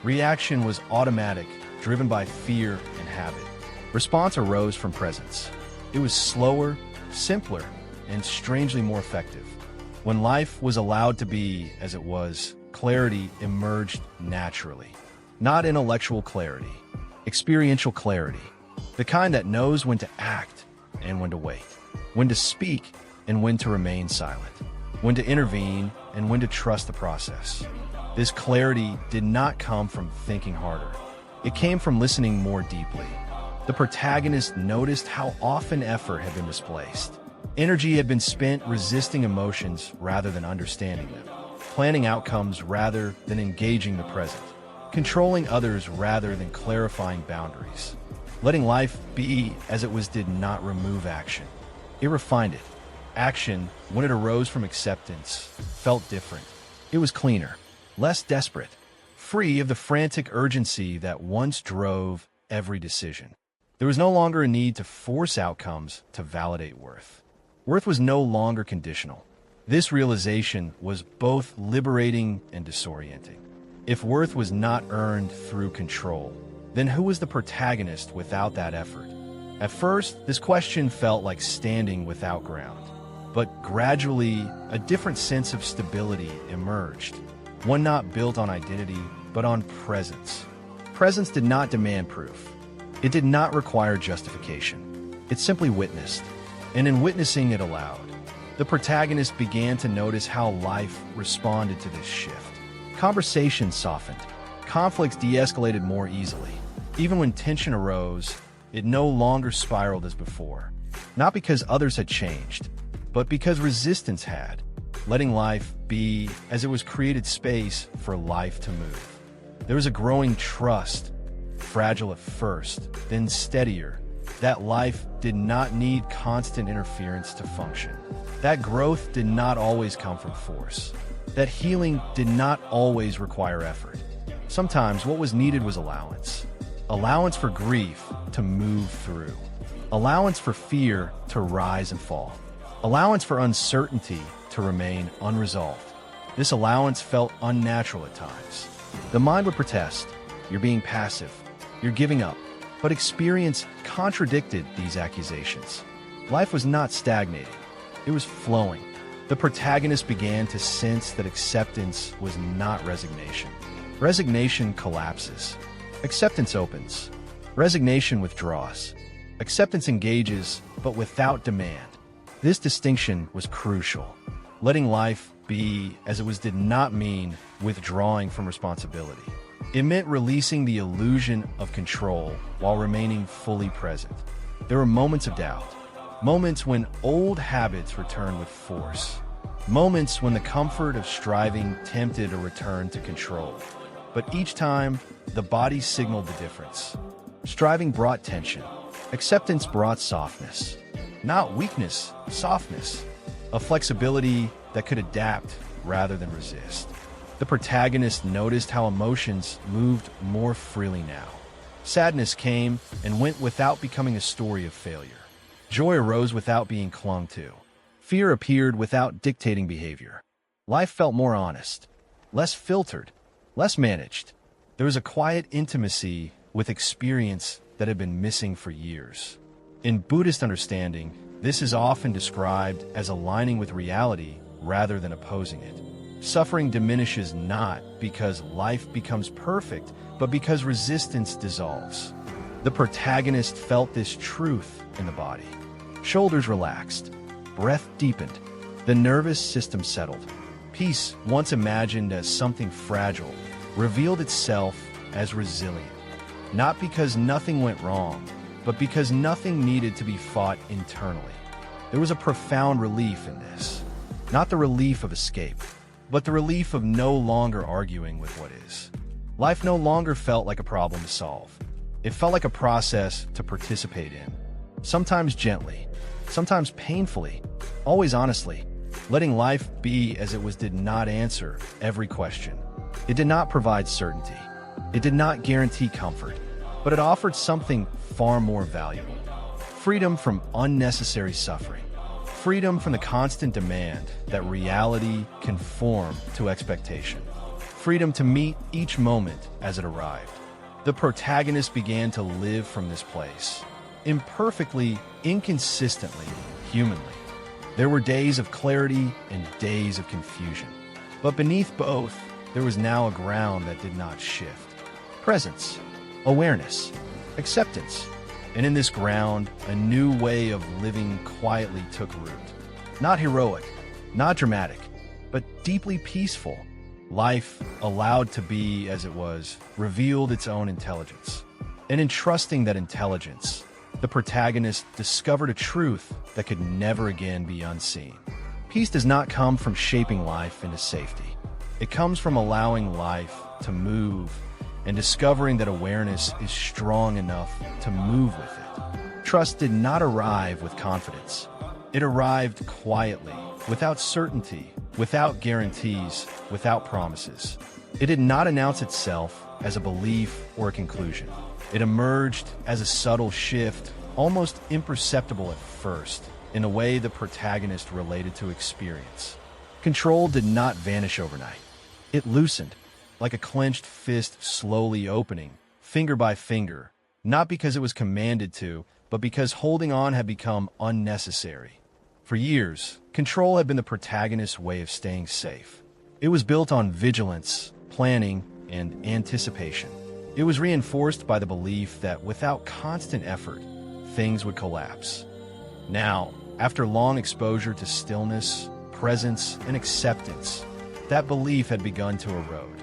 Reaction was automatic, driven by fear and habit. Response arose from presence. It was slower, simpler, and strangely more effective. When life was allowed to be as it was, clarity emerged naturally. Not intellectual clarity, experiential clarity. The kind that knows when to act and when to wait, when to speak and when to remain silent, when to intervene and when to trust the process. This clarity did not come from thinking harder. It came from listening more deeply. The protagonist noticed how often effort had been misplaced. Energy had been spent resisting emotions rather than understanding them, planning outcomes rather than engaging the present, controlling others rather than clarifying boundaries. Letting life be as it was did not remove action. It refined it. Action, when it arose from acceptance, felt different. It was cleaner, less desperate, free of the frantic urgency that once drove every decision. There was no longer a need to force outcomes to validate worth. Worth was no longer conditional. This realization was both liberating and disorienting. If worth was not earned through control, then who was the protagonist without that effort? At first, this question felt like standing without ground. But gradually, a different sense of stability emerged. One not built on identity, but on presence. Presence did not demand proof. It did not require justification. It simply witnessed. And in witnessing it aloud, the protagonist began to notice how life responded to this shift. Conversations softened. Conflicts de-escalated more easily. Even when tension arose, it no longer spiraled as before. Not because others had changed, but because resistance had. Letting life be as it was created space for life to move. There was a growing trust, fragile at first, then steadier, that life did not need constant interference to function. That growth did not always come from force. That healing did not always require effort. Sometimes what was needed was allowance. Allowance for grief to move through. Allowance for fear to rise and fall. Allowance for uncertainty to remain unresolved. This allowance felt unnatural at times. The mind would protest. You're being passive. You're giving up. But experience contradicted these accusations. Life was not stagnating. It was flowing. The protagonist began to sense that acceptance was not resignation. Resignation collapses. Acceptance opens. Resignation withdraws. Acceptance engages, but without demand. This distinction was crucial. Letting life be as it was did not mean withdrawing from responsibility. It meant releasing the illusion of control while remaining fully present. There were moments of doubt, moments when old habits returned with force, moments when the comfort of striving tempted a return to control. But each time, the body signaled the difference. Striving brought tension. Acceptance brought softness. Not weakness, softness. A flexibility that could adapt rather than resist. The protagonist noticed how emotions moved more freely now. Sadness came and went without becoming a story of failure. Joy arose without being clung to. Fear appeared without dictating behavior. Life felt more honest, less filtered, less managed. There was a quiet intimacy with experience that had been missing for years. In Buddhist understanding, this is often described as aligning with reality rather than opposing it. Suffering diminishes not because life becomes perfect, but because resistance dissolves. The protagonist felt this truth in the body. Shoulders relaxed, breath deepened, the nervous system settled. Peace, once imagined as something fragile, revealed itself as resilient. Not because nothing went wrong, but because nothing needed to be fought internally. There was a profound relief in this. Not the relief of escape, but the relief of no longer arguing with what is. Life no longer felt like a problem to solve. It felt like a process to participate in. Sometimes gently, sometimes painfully, always honestly. Letting life be as it was did not answer every question. It did not provide certainty. It did not guarantee comfort, but it offered something far more valuable. Freedom from unnecessary suffering. Freedom from the constant demand that reality conform to expectation. Freedom to meet each moment as it arrived. The protagonist began to live from this place. Imperfectly, inconsistently, humanly. There were days of clarity and days of confusion. But beneath both, there was now a ground that did not shift. Presence, awareness, acceptance. And in this ground, a new way of living quietly took root. Not heroic, not dramatic, but deeply peaceful. Life, allowed to be as it was, revealed its own intelligence. And in trusting that intelligence, the protagonist discovered a truth that could never again be unseen. Peace does not come from shaping life into safety. It comes from allowing life to move and discovering that awareness is strong enough to move with it. Trust did not arrive with confidence. It arrived quietly, without certainty, without guarantees, without promises. It did not announce itself as a belief or a conclusion. It emerged as a subtle shift, almost imperceptible at first, in a way the protagonist related to experience. Control did not vanish overnight. It loosened, like a clenched fist slowly opening, finger by finger, not because it was commanded to, but because holding on had become unnecessary. For years, control had been the protagonist's way of staying safe. It was built on vigilance, planning, and anticipation. It was reinforced by the belief that without constant effort, things would collapse. Now, after long exposure to stillness, presence, and acceptance, that belief had begun to erode.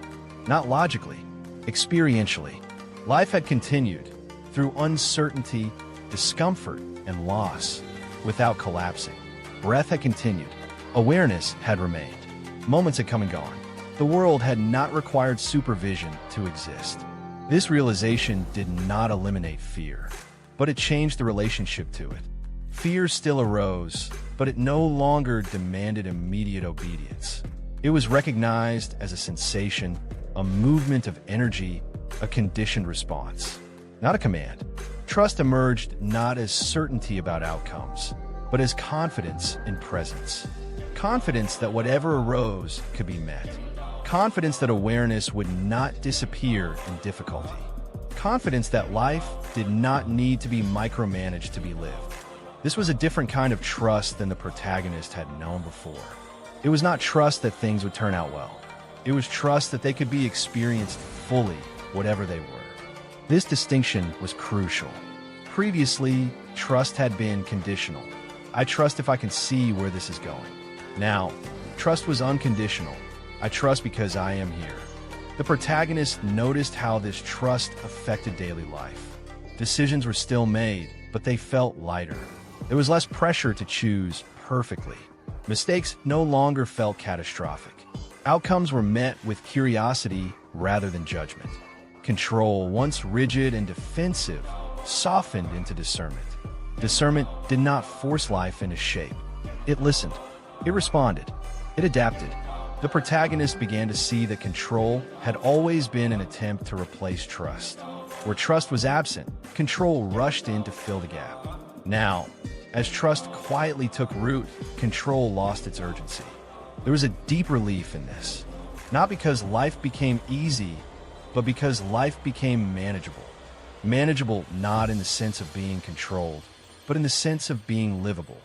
Not logically, experientially. Life had continued through uncertainty, discomfort, and loss without collapsing. Breath had continued. Awareness had remained. Moments had come and gone. The world had not required supervision to exist. This realization did not eliminate fear, but it changed the relationship to it. Fear still arose, but it no longer demanded immediate obedience. It was recognized as a sensation, a movement of energy, a conditioned response, not a command. Trust emerged not as certainty about outcomes, but as confidence in presence. Confidence that whatever arose could be met. Confidence that awareness would not disappear in difficulty. Confidence that life did not need to be micromanaged to be lived. This was a different kind of trust than the protagonist had known before. It was not trust that things would turn out well. It was trust that they could be experienced fully, whatever they were. This distinction was crucial. Previously, trust had been conditional. I trust if I can see where this is going. Now, trust was unconditional. I trust because I am here. The protagonist noticed how this trust affected daily life. Decisions were still made, but they felt lighter. There was less pressure to choose perfectly. Mistakes no longer felt catastrophic. Outcomes were met with curiosity rather than judgment. Control, once rigid and defensive, softened into discernment. Discernment did not force life into shape. It listened. It responded. It adapted. The protagonist began to see that control had always been an attempt to replace trust. Where trust was absent, control rushed in to fill the gap. Now, as trust quietly took root, control lost its urgency. There was a deep relief in this. Not because life became easy, but because life became manageable. Manageable not in the sense of being controlled, but in the sense of being livable.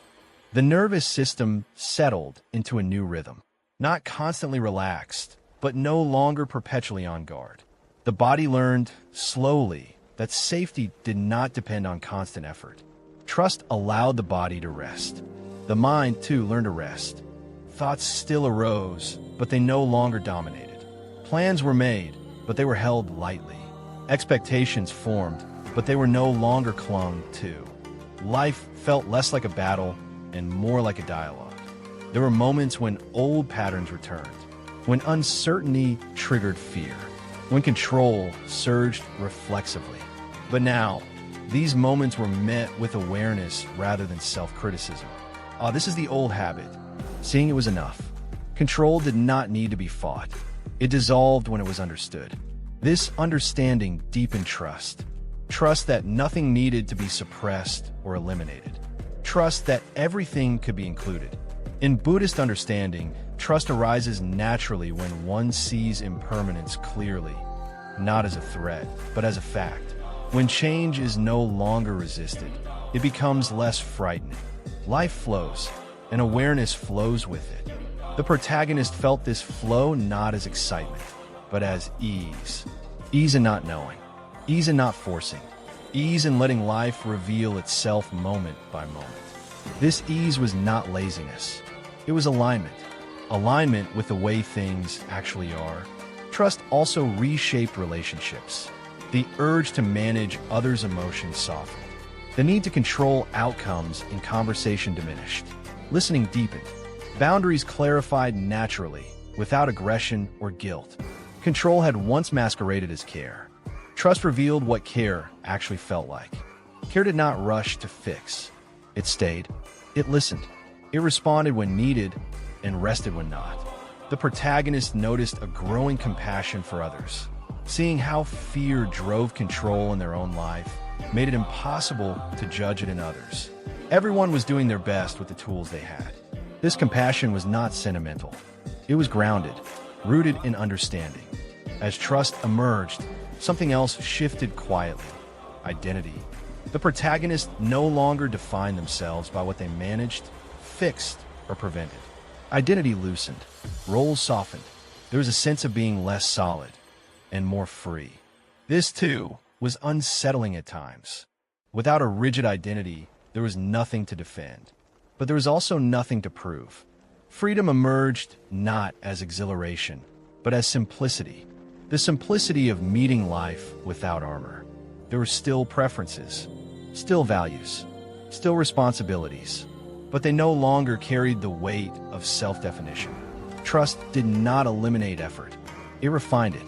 The nervous system settled into a new rhythm. Not constantly relaxed, but no longer perpetually on guard. The body learned, slowly, that safety did not depend on constant effort. Trust allowed the body to rest. The mind, too, learned to rest. Thoughts still arose, but they no longer dominated. Plans were made, but they were held lightly. Expectations formed, but they were no longer clung to. Life felt less like a battle and more like a dialogue. There were moments when old patterns returned, when uncertainty triggered fear, when control surged reflexively. But now, these moments were met with awareness rather than self-criticism. This is the old habit. Seeing it was enough. Control did not need to be fought. It dissolved when it was understood. This understanding deepened trust. Trust that nothing needed to be suppressed or eliminated. Trust that everything could be included. In Buddhist understanding, trust arises naturally when one sees impermanence clearly, not as a threat, but as a fact. When change is no longer resisted, it becomes less frightening. Life flows, and awareness flows with it. The protagonist felt this flow not as excitement, but as ease. Ease in not knowing. Ease in not forcing. Ease in letting life reveal itself moment by moment. This ease was not laziness. It was alignment. Alignment with the way things actually are. Trust also reshaped relationships. The urge to manage others' emotions softened. The need to control outcomes in conversation diminished. Listening deepened. Boundaries clarified naturally, without aggression or guilt. Control had once masqueraded as care. Trust revealed what care actually felt like. Care did not rush to fix. It stayed. It listened. It responded when needed and rested when not. The protagonist noticed a growing compassion for others. Seeing how fear drove control in their own life made it impossible to judge it in others. Everyone was doing their best with the tools they had. This compassion was not sentimental. It was grounded, rooted in understanding. As trust emerged, something else shifted quietly: identity. The protagonists no longer defined themselves by what they managed, fixed, or prevented. Identity loosened, roles softened. There was a sense of being less solid and more free. This, too, was unsettling at times. Without a rigid identity, there was nothing to defend. But there was also nothing to prove. Freedom emerged not as exhilaration, but as simplicity. The simplicity of meeting life without armor. There were still preferences, still values, still responsibilities, but they no longer carried the weight of self-definition. Trust did not eliminate effort. It refined it.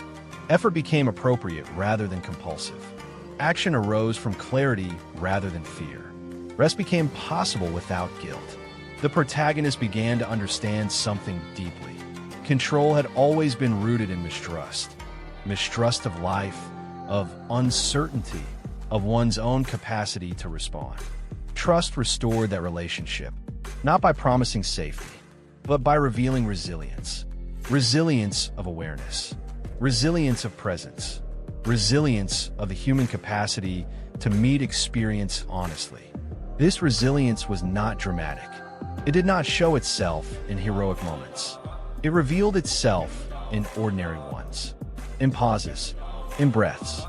Effort became appropriate rather than compulsive. Action arose from clarity rather than fear. Rest became possible without guilt. The protagonist began to understand something deeply. Control had always been rooted in mistrust. Mistrust of life, of uncertainty, of one's own capacity to respond. Trust restored that relationship, not by promising safety, but by revealing resilience. Resilience of awareness. Resilience of presence. Resilience of the human capacity to meet experience honestly. This resilience was not dramatic. It did not show itself in heroic moments. It revealed itself in ordinary ones. In pauses, in breaths,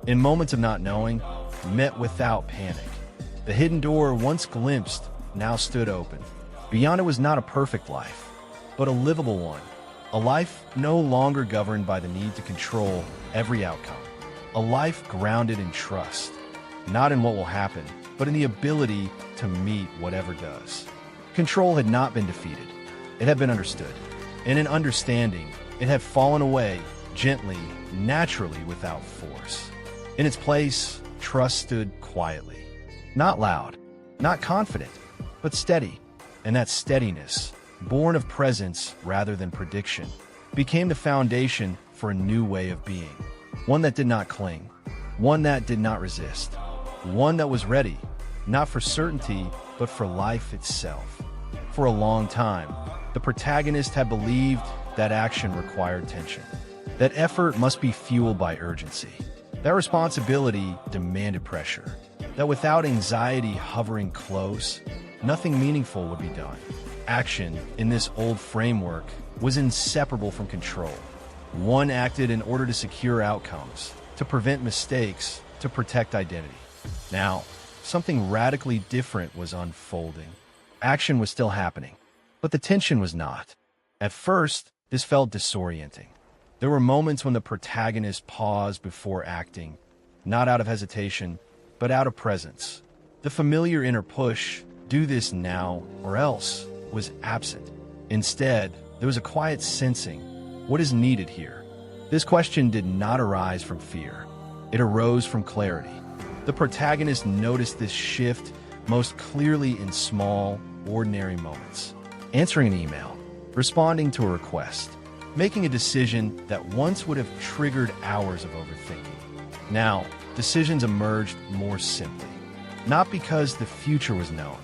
in moments of not knowing, met without panic. The hidden door, once glimpsed, now stood open. Beyond it was not a perfect life, but a livable one. A life no longer governed by the need to control every outcome. A life grounded in trust, not in what will happen, but in the ability to meet whatever does. Control had not been defeated. It had been understood. And in understanding, it had fallen away gently, naturally, without force. In its place, trust stood quietly. Not loud, not confident, but steady. And that steadiness, born of presence rather than prediction, became the foundation for a new way of being. One that did not cling, one that did not resist, one that was ready, not for certainty, but for life itself. For a long time, the protagonist had believed that action required tension, that effort must be fueled by urgency, that responsibility demanded pressure, that without anxiety hovering close, nothing meaningful would be done. Action, in this old framework, was inseparable from control. One acted in order to secure outcomes, to prevent mistakes, to protect identity. Now, something radically different was unfolding. Action was still happening, but the tension was not. At first, this felt disorienting. There were moments when the protagonist paused before acting, not out of hesitation, but out of presence. The familiar inner push, do this now or else, was absent. Instead, there was a quiet sensing, what is needed here? This question did not arise from fear. It arose from clarity. The protagonist noticed this shift most clearly in small, ordinary moments. Answering an email, responding to a request, making a decision that once would have triggered hours of overthinking. Now, decisions emerged more simply, not because the future was known,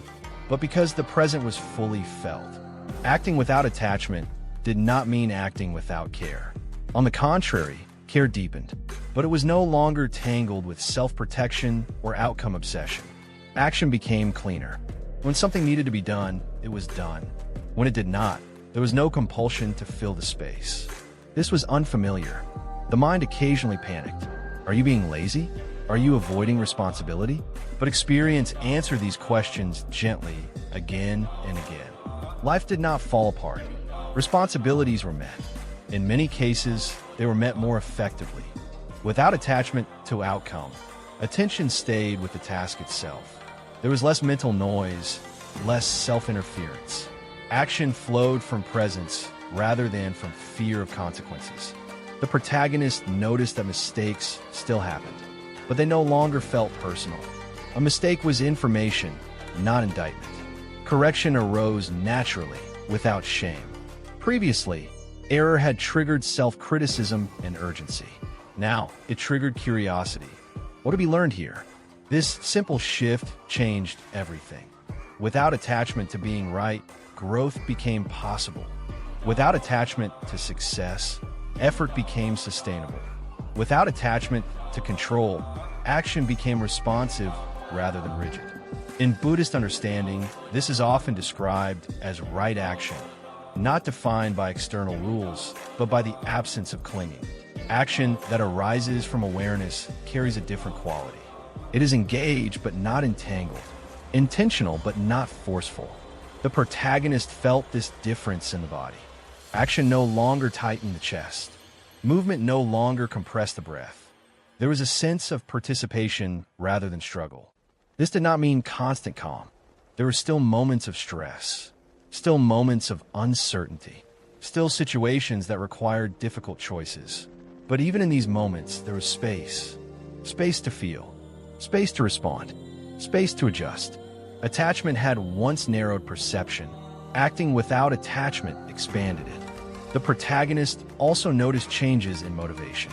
but because the present was fully felt. Acting without attachment did not mean acting without care. On the contrary, care deepened, but it was no longer tangled with self-protection or outcome obsession. Action became cleaner. When something needed to be done, it was done. When it did not, there was no compulsion to fill the space. This was unfamiliar. The mind occasionally panicked. Are you being lazy? Are you avoiding responsibility? But experience answered these questions gently, again and again. Life did not fall apart. Responsibilities were met. In many cases, they were met more effectively. Without attachment to outcome, attention stayed with the task itself. There was less mental noise, less self-interference. Action flowed from presence rather than from fear of consequences. The protagonist noticed that mistakes still happened, but they no longer felt personal. A mistake was information, not indictment. Correction arose naturally, without shame. Previously, error had triggered self-criticism and urgency. Now, it triggered curiosity. What to be learned here? This simple shift changed everything. Without attachment to being right, growth became possible. Without attachment to success, effort became sustainable. Without attachment to control, action became responsive rather than rigid. In Buddhist understanding, this is often described as right action, not defined by external rules, but by the absence of clinging. Action that arises from awareness carries a different quality. It is engaged but not entangled, intentional but not forceful. The protagonist felt this difference in the body. Action no longer tightened the chest. Movement no longer compressed the breath. There was a sense of participation rather than struggle. This did not mean constant calm. There were still moments of stress, still moments of uncertainty, still situations that required difficult choices. But even in these moments, there was space. Space to feel. Space to respond. Space to adjust. Attachment had once narrowed perception. Acting without attachment expanded it. The protagonist also noticed changes in motivation.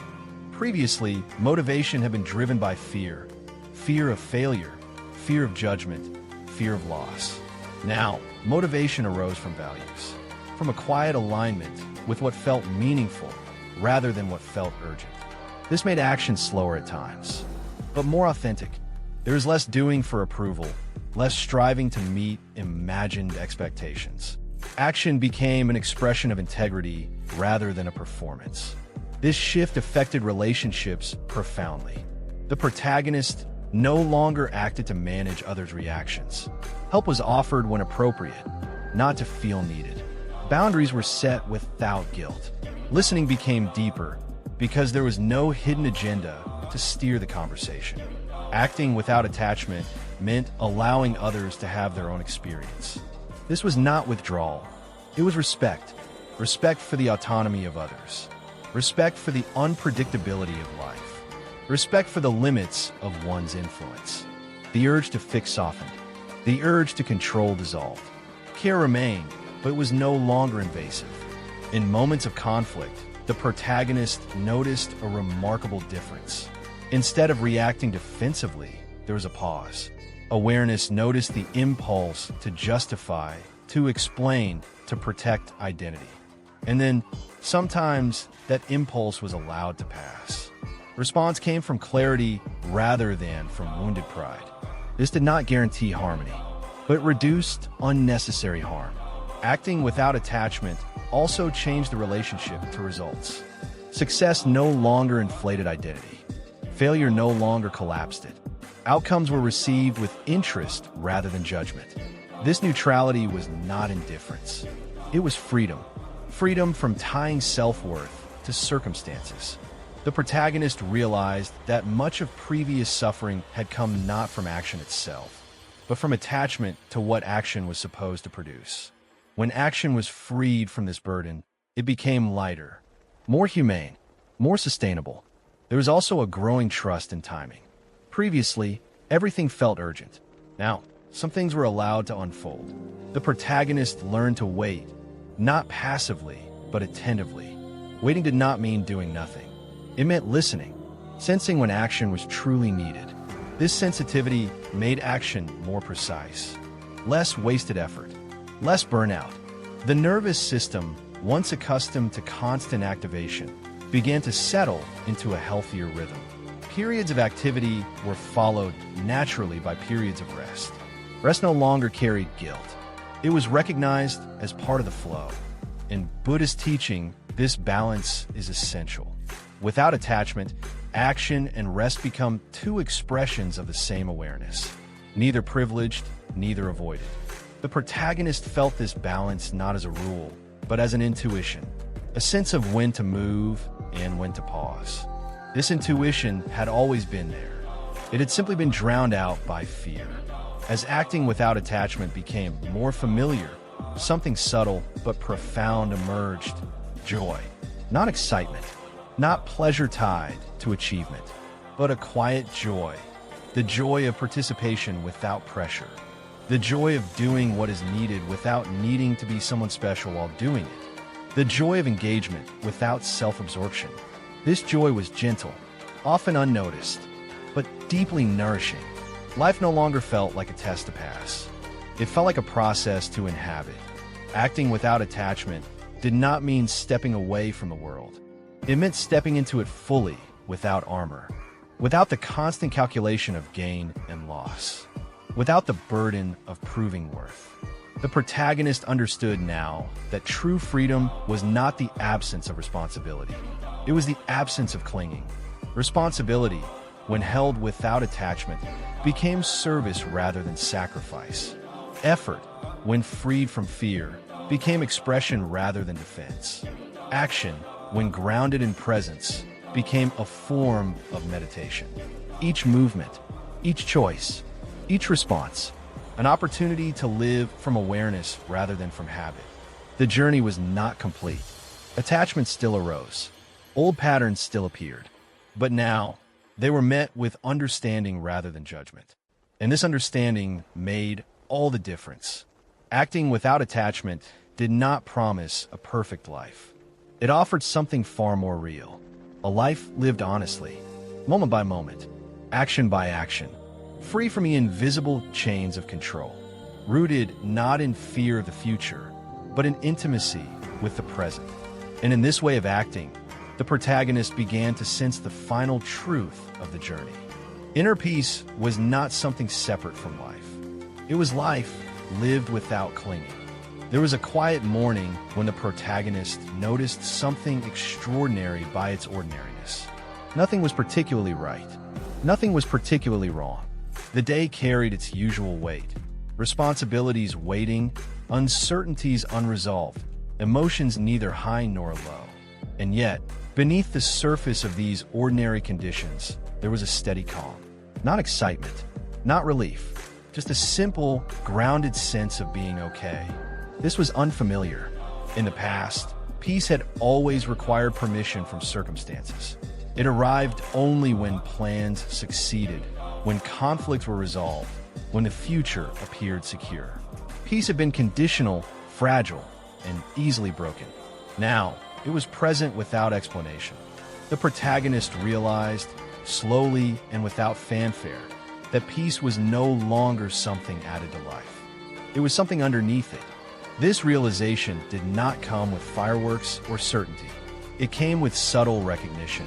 Previously, motivation had been driven by fear. Fear of failure, fear of judgment, fear of loss. Now, motivation arose from values, from a quiet alignment with what felt meaningful rather than what felt urgent. This made action slower at times, but more authentic. There was less doing for approval, less striving to meet imagined expectations. Action became an expression of integrity rather than a performance. This shift affected relationships profoundly. The protagonist no longer acted to manage others' reactions. Help was offered when appropriate, not to feel needed. Boundaries were set without guilt. Listening became deeper because there was no hidden agenda to steer the conversation. Acting without attachment meant allowing others to have their own experience. This was not withdrawal. It was respect. Respect for the autonomy of others. Respect for the unpredictability of life. Respect for the limits of one's influence. The urge to fix softened. The urge to control dissolved. Care remained, but it was no longer invasive. In moments of conflict, the protagonist noticed a remarkable difference. Instead of reacting defensively, there was a pause. Awareness noticed the impulse to justify, to explain, to protect identity. And then, sometimes, that impulse was allowed to pass. Response came from clarity rather than from wounded pride. This did not guarantee harmony, but it reduced unnecessary harm. Acting without attachment also changed the relationship to results. Success no longer inflated identity. Failure no longer collapsed it. Outcomes were received with interest rather than judgment. This neutrality was not indifference. It was freedom. Freedom from tying self-worth to circumstances. The protagonist realized that much of previous suffering had come not from action itself, but from attachment to what action was supposed to produce. When action was freed from this burden, it became lighter, more humane, more sustainable. There was also a growing trust in timing. Previously, everything felt urgent. Now, some things were allowed to unfold. The protagonist learned to wait, not passively, but attentively. Waiting did not mean doing nothing. It meant listening, sensing when action was truly needed. This sensitivity made action more precise. Less wasted effort, less burnout. The nervous system, once accustomed to constant activation, began to settle into a healthier rhythm. Periods of activity were followed naturally by periods of rest. Rest no longer carried guilt. It was recognized as part of the flow. In Buddhist teaching, this balance is essential. Without attachment, action and rest become two expressions of the same awareness, neither privileged, neither avoided. The protagonist felt this balance not as a rule, but as an intuition, a sense of when to move and when to pause. This intuition had always been there. It had simply been drowned out by fear. As acting without attachment became more familiar, something subtle but profound emerged: joy. Not excitement, not pleasure tied to achievement, but a quiet joy. The joy of participation without pressure. The joy of doing what is needed without needing to be someone special while doing it. The joy of engagement without self-absorption. This joy was gentle, often unnoticed, but deeply nourishing. Life no longer felt like a test to pass. It felt like a process to inhabit. Acting without attachment did not mean stepping away from the world. It meant stepping into it fully, without armor, without the constant calculation of gain and loss, without the burden of proving worth. The protagonist understood now that true freedom was not the absence of responsibility. It was the absence of clinging. Responsibility, when held without attachment, became service rather than sacrifice. Effort, when freed from fear, became expression rather than defense. Action, when grounded in presence, became a form of meditation. Each movement, each choice, each response, an opportunity to live from awareness rather than from habit. The journey was not complete. Attachment still arose. Old patterns still appeared, but now they were met with understanding rather than judgment. And this understanding made all the difference. Acting without attachment did not promise a perfect life. It offered something far more real, a life lived honestly, moment by moment, action by action, free from the invisible chains of control, rooted not in fear of the future, but in intimacy with the present. And in this way of acting, the protagonist began to sense the final truth of the journey. Inner peace was not something separate from life. It was life lived without clinging. There was a quiet morning when the protagonist noticed something extraordinary by its ordinariness. Nothing was particularly right. Nothing was particularly wrong. The day carried its usual weight. Responsibilities waiting, uncertainties unresolved, emotions neither high nor low. And yet, beneath the surface of these ordinary conditions, there was a steady calm. Not excitement, not relief, just a simple, grounded sense of being okay. This was unfamiliar. In the past, peace had always required permission from circumstances. It arrived only when plans succeeded, when conflicts were resolved, when the future appeared secure. Peace had been conditional, fragile, and easily broken. Now, it was present without explanation. The protagonist realized, slowly and without fanfare, that peace was no longer something added to life. It was something underneath it. This realization did not come with fireworks or certainty. It came with subtle recognition.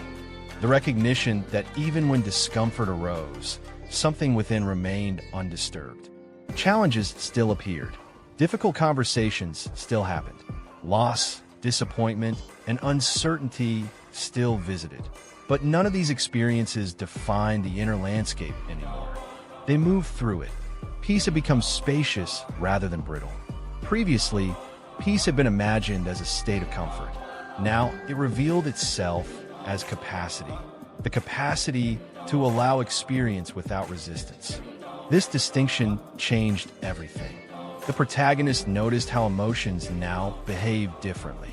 The recognition that even when discomfort arose, something within remained undisturbed. Challenges still appeared. Difficult conversations still happened. Loss, disappointment, and uncertainty still visited. But none of these experiences defined the inner landscape anymore. They moved through it. Peace had become spacious rather than brittle. Previously, peace had been imagined as a state of comfort. Now, it revealed itself as capacity. The capacity to allow experience without resistance. This distinction changed everything. The protagonist noticed how emotions now behaved differently.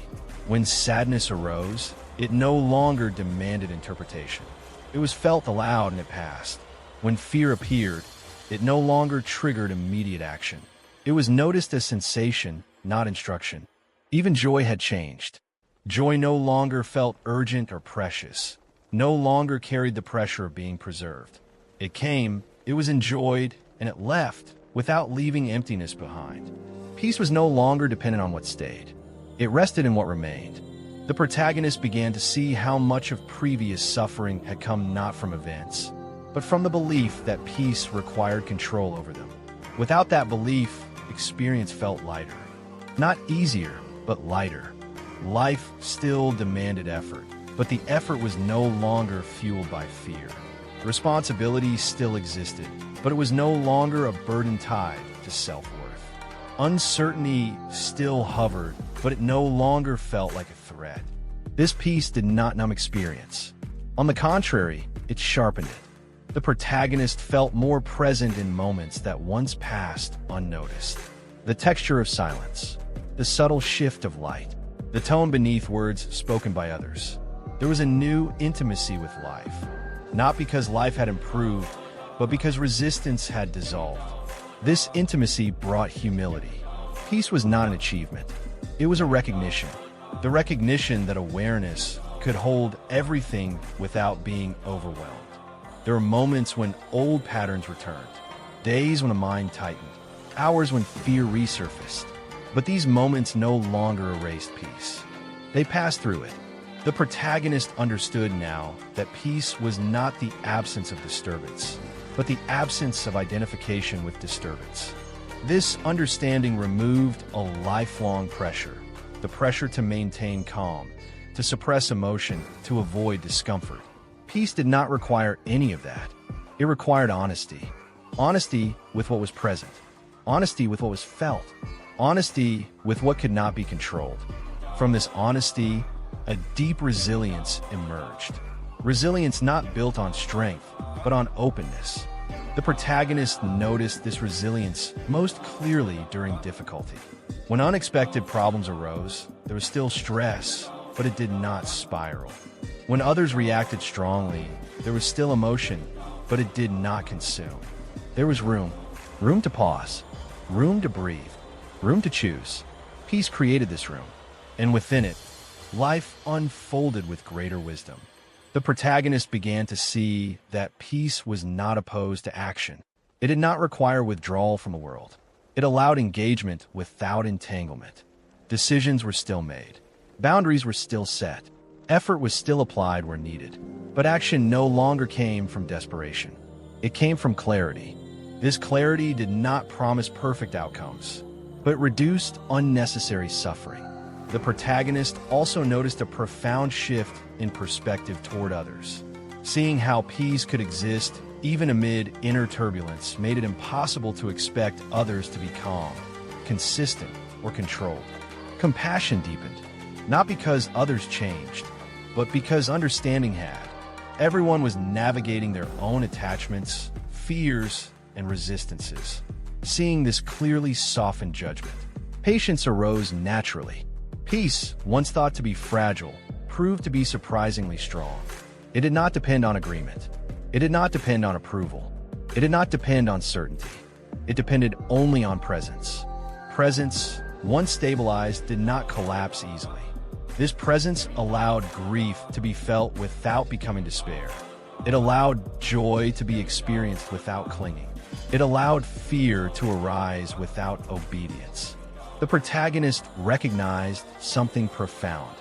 When sadness arose, it no longer demanded interpretation. It was felt aloud and it passed. When fear appeared, it no longer triggered immediate action. It was noticed as sensation, not instruction. Even joy had changed. Joy no longer felt urgent or precious, no longer carried the pressure of being preserved. It came, it was enjoyed, and it left without leaving emptiness behind. Peace was no longer dependent on what stayed. It rested in what remained. The protagonist began to see how much of previous suffering had come not from events, but from the belief that peace required control over them. Without that belief, experience felt lighter. Not easier, but lighter. Life still demanded effort, but the effort was no longer fueled by fear. Responsibility still existed, but it was no longer a burden tied to self-worth. Uncertainty still hovered, but it no longer felt like a threat. This peace did not numb experience. On the contrary, it sharpened it. The protagonist felt more present in moments that once passed unnoticed. The texture of silence, the subtle shift of light, the tone beneath words spoken by others. There was a new intimacy with life, not because life had improved, but because resistance had dissolved. This intimacy brought humility. Peace was not an achievement. It was a recognition. The recognition that awareness could hold everything without being overwhelmed. There were moments when old patterns returned, days when the mind tightened, hours when fear resurfaced. But these moments no longer erased peace. They passed through it. The protagonist understood now that peace was not the absence of disturbance, but the absence of identification with disturbance. This understanding removed a lifelong pressure, the pressure to maintain calm, to suppress emotion, to avoid discomfort. Peace did not require any of that. It required honesty. Honesty with what was present. Honesty with what was felt. Honesty with what could not be controlled. From this honesty, a deep resilience emerged. Resilience not built on strength, but on openness. The protagonist noticed this resilience most clearly during difficulty. When unexpected problems arose, there was still stress, but it did not spiral. When others reacted strongly, there was still emotion, but it did not consume. There was room to pause, room to breathe, room to choose. Peace created this room, and within it, life unfolded with greater wisdom. The protagonist began to see that peace was not opposed to action. It did not require withdrawal from the world. It allowed engagement without entanglement. Decisions were still made. Boundaries were still set. Effort was still applied where needed. But action no longer came from desperation. It came from clarity. This clarity did not promise perfect outcomes, but reduced unnecessary suffering. The protagonist also noticed a profound shift in perspective toward others. Seeing how peace could exist even amid inner turbulence made it impossible to expect others to be calm, consistent, or controlled. Compassion deepened, not because others changed, but because understanding had. Everyone was navigating their own attachments, fears, and resistances. Seeing this clearly softened judgment. Patience arose naturally. Peace, once thought to be fragile, proved to be surprisingly strong. It did not depend on agreement. It did not depend on approval. It did not depend on certainty. It depended only on presence. Presence, once stabilized, did not collapse easily. This presence allowed grief to be felt without becoming despair. It allowed joy to be experienced without clinging. It allowed fear to arise without obedience. The protagonist recognized something profound.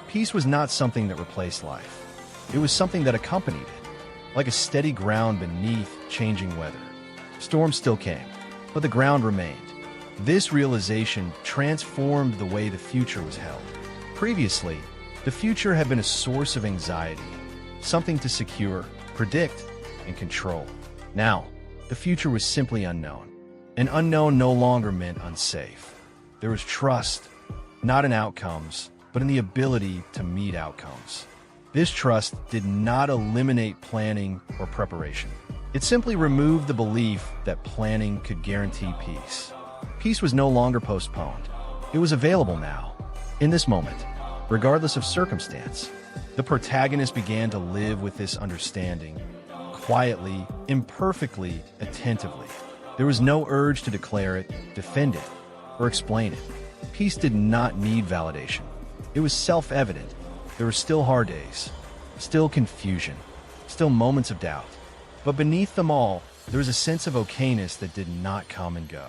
Peace was not something that replaced life. It was something that accompanied it, like a steady ground beneath changing weather. Storms still came, but the ground remained. This realization transformed the way the future was held. Previously, the future had been a source of anxiety, something to secure, predict, and control. Now, the future was simply unknown. An unknown no longer meant unsafe. There was trust, not in outcomes, but in the ability to meet outcomes. This trust did not eliminate planning or preparation. It simply removed the belief that planning could guarantee peace. Peace was no longer postponed. It was available now, in this moment, regardless of circumstance. The protagonist began to live with this understanding, quietly, imperfectly, attentively. There was no urge to declare it, defend it, or explain it. Peace did not need validation. It was self-evident. There were still hard days, still confusion, still moments of doubt. But beneath them all, there was a sense of okayness that did not come and go.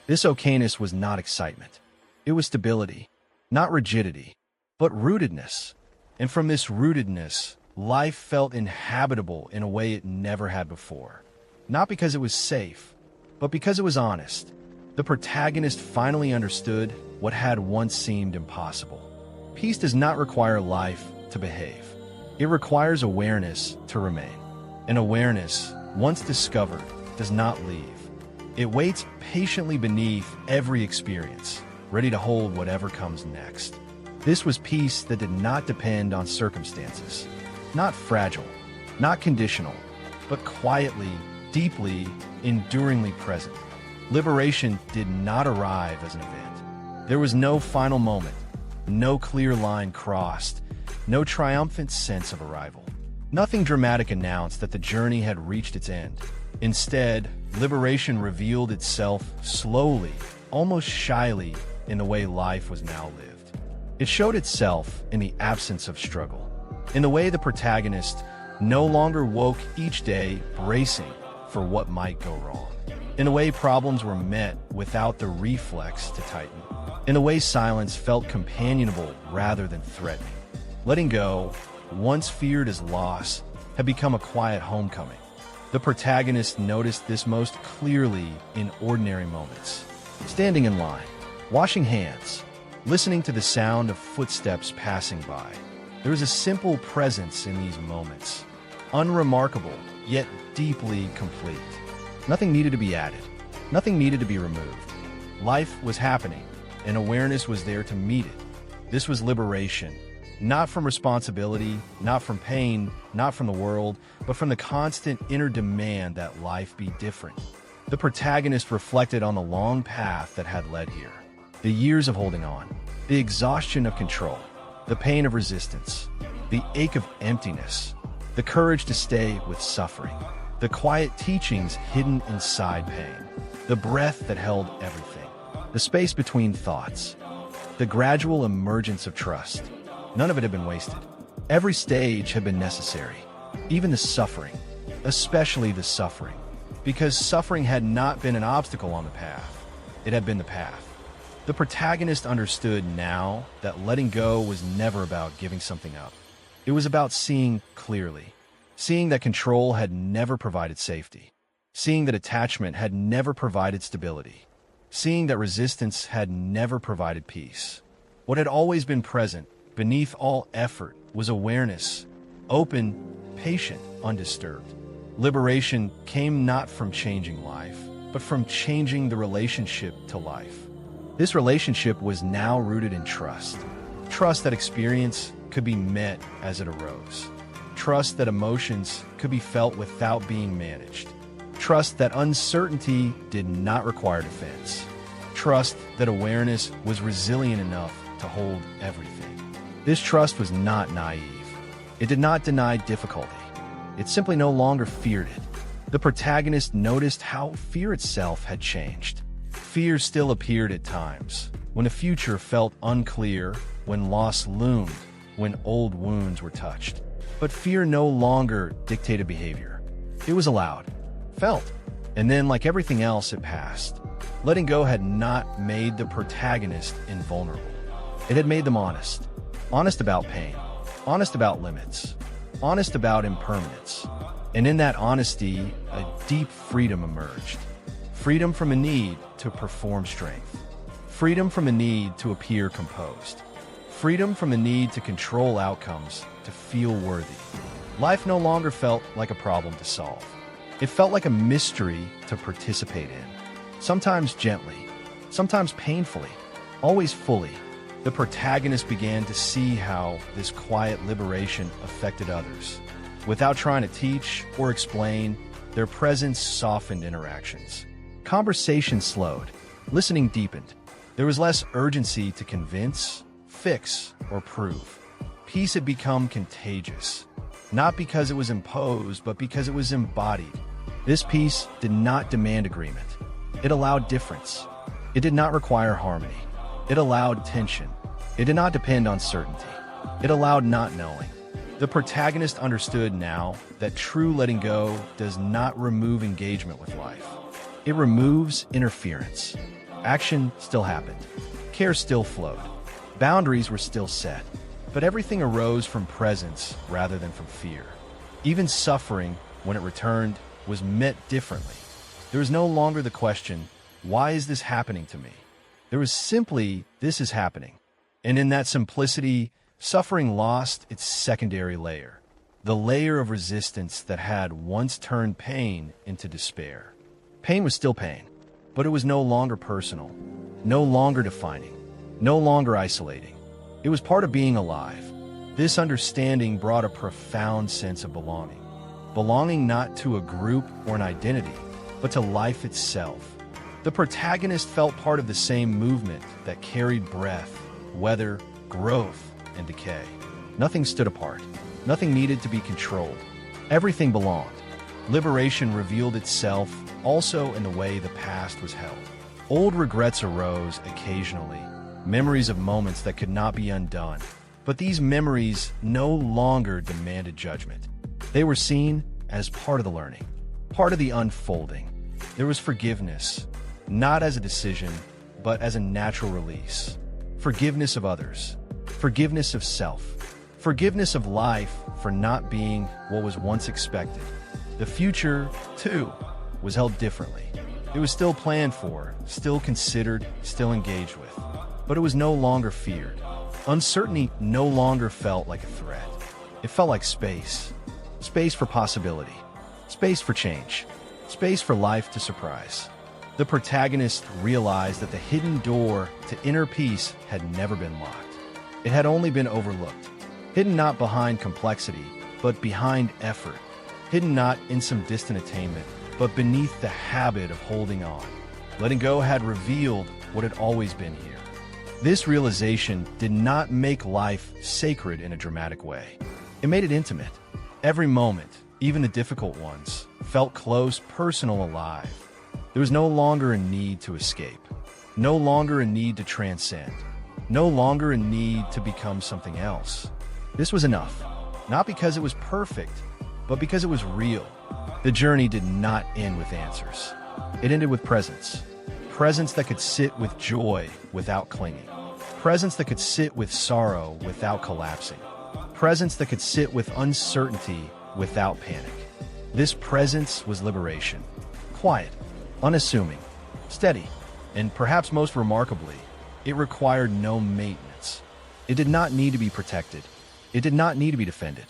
This okayness was not excitement. It was stability, not rigidity, but rootedness. And from this rootedness, life felt inhabitable in a way it never had before. Not because it was safe, but because it was honest. The protagonist finally understood what had once seemed impossible. Peace does not require life to behave. It requires awareness to remain. And awareness, once discovered, does not leave. It waits patiently beneath every experience, ready to hold whatever comes next. This was peace that did not depend on circumstances. Not fragile, not conditional, but quietly, deeply, enduringly present. Liberation did not arrive as an event. There was no final moment, no clear line crossed, no triumphant sense of arrival. Nothing dramatic announced that the journey had reached its end. Instead, liberation revealed itself slowly, almost shyly, in the way life was now lived. It showed itself in the absence of struggle, in the way the protagonist no longer woke each day bracing for what might go wrong, in a way problems were met without the reflex to tighten, in a way silence felt companionable rather than threatening. Letting go, once feared as loss, had become a quiet homecoming. The protagonist noticed this most clearly in ordinary moments. Standing in line, washing hands, listening to the sound of footsteps passing by. There was a simple presence in these moments, unremarkable, yet deeply complete. Nothing needed to be added. Nothing needed to be removed. Life was happening, and awareness was there to meet it. This was liberation, not from responsibility, not from pain, not from the world, but from the constant inner demand that life be different. The protagonist reflected on the long path that had led here. The years of holding on, the exhaustion of control, the pain of resistance, the ache of emptiness, the courage to stay with suffering, the quiet teachings hidden inside pain, the breath that held everything, the space between thoughts, the gradual emergence of trust. None of it had been wasted. Every stage had been necessary, even the suffering, especially the suffering, because suffering had not been an obstacle on the path. It had been the path. The protagonist understood now that letting go was never about giving something up. It was about seeing clearly, seeing that control had never provided safety, seeing that attachment had never provided stability, seeing that resistance had never provided peace. What had always been present, beneath all effort, was awareness, open, patient, undisturbed. Liberation came not from changing life, but from changing the relationship to life. This relationship was now rooted in trust. Trust that experience could be met as it arose. Trust that emotions could be felt without being managed. Trust that uncertainty did not require defense. Trust that awareness was resilient enough to hold everything. This trust was not naive. It did not deny difficulty. It simply no longer feared it. The protagonist noticed how fear itself had changed. Fear still appeared at times, when the future felt unclear, when loss loomed, when old wounds were touched. But fear no longer dictated behavior. It was allowed, felt, and then, like everything else, it passed. Letting go had not made the protagonist invulnerable. It had made them honest. Honest about pain, honest about limits, honest about impermanence. And in that honesty, a deep freedom emerged. Freedom from a need to perform strength. Freedom from a need to appear composed. Freedom from a need to control outcomes, to feel worthy. Life no longer felt like a problem to solve. It felt like a mystery to participate in. Sometimes gently, sometimes painfully, always fully. The protagonist began to see how this quiet liberation affected others. Without trying to teach or explain, their presence softened interactions. Conversation slowed, listening deepened. There was less urgency to convince, fix, or prove. Peace had become contagious, not because it was imposed, but because it was embodied. This peace did not demand agreement. It allowed difference. It did not require harmony. It allowed tension. It did not depend on certainty. It allowed not knowing. The protagonist understood now that true letting go does not remove engagement with life. It removes interference. Action still happened. Care still flowed. Boundaries were still set. But everything arose from presence rather than from fear. Even suffering, when it returned, was met differently. There was no longer the question, why is this happening to me? There was simply, this is happening. And in that simplicity, suffering lost its secondary layer, the layer of resistance that had once turned pain into despair. Pain was still pain, but it was no longer personal, no longer defining, no longer isolating. It was part of being alive. This understanding brought a profound sense of belonging. Belonging not to a group or an identity, but to life itself. The protagonist felt part of the same movement that carried breath, weather, growth, and decay. Nothing stood apart. Nothing needed to be controlled. Everything belonged. Liberation revealed itself also in the way the past was held. Old regrets arose occasionally, memories of moments that could not be undone. But these memories no longer demanded judgment. They were seen as part of the learning, part of the unfolding. There was forgiveness, not as a decision, but as a natural release. Forgiveness of others, forgiveness of self, forgiveness of life for not being what was once expected. The future, too, was held differently. It was still planned for, still considered, still engaged with. But it was no longer feared. Uncertainty no longer felt like a threat. It felt like space. Space for possibility. Space for change. Space for life to surprise. The protagonist realized that the hidden door to inner peace had never been locked. It had only been overlooked. Hidden not behind complexity, but behind effort. Hidden not in some distant attainment, but beneath the habit of holding on. Letting go had revealed what had always been here. This realization did not make life sacred in a dramatic way. It made it intimate. Every moment, even the difficult ones, felt close, personal, alive. There was no longer a need to escape, no longer a need to transcend, no longer a need to become something else. This was enough, not because it was perfect, but because it was real. The journey did not end with answers. It ended with presence. Presence that could sit with joy without clinging. Presence that could sit with sorrow without collapsing. Presence that could sit with uncertainty without panic. This presence was liberation. Quiet, unassuming, steady, and perhaps most remarkably, it required no maintenance. It did not need to be protected. It did not need to be defended.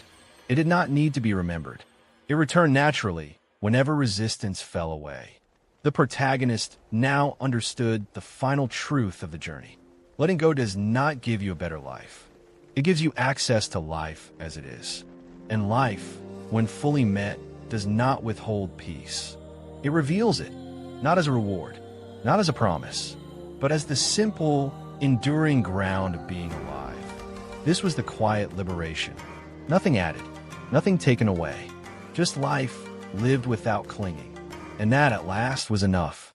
It did not need to be remembered. It returned naturally whenever resistance fell away. The protagonist now understood the final truth of the journey. Letting go does not give you a better life. It gives you access to life as it is. And life, when fully met, does not withhold peace. It reveals it, not as a reward, not as a promise, but as the simple, enduring ground of being alive. This was the quiet liberation. Nothing added, nothing taken away. Just life lived without clinging. And that, at last, was enough.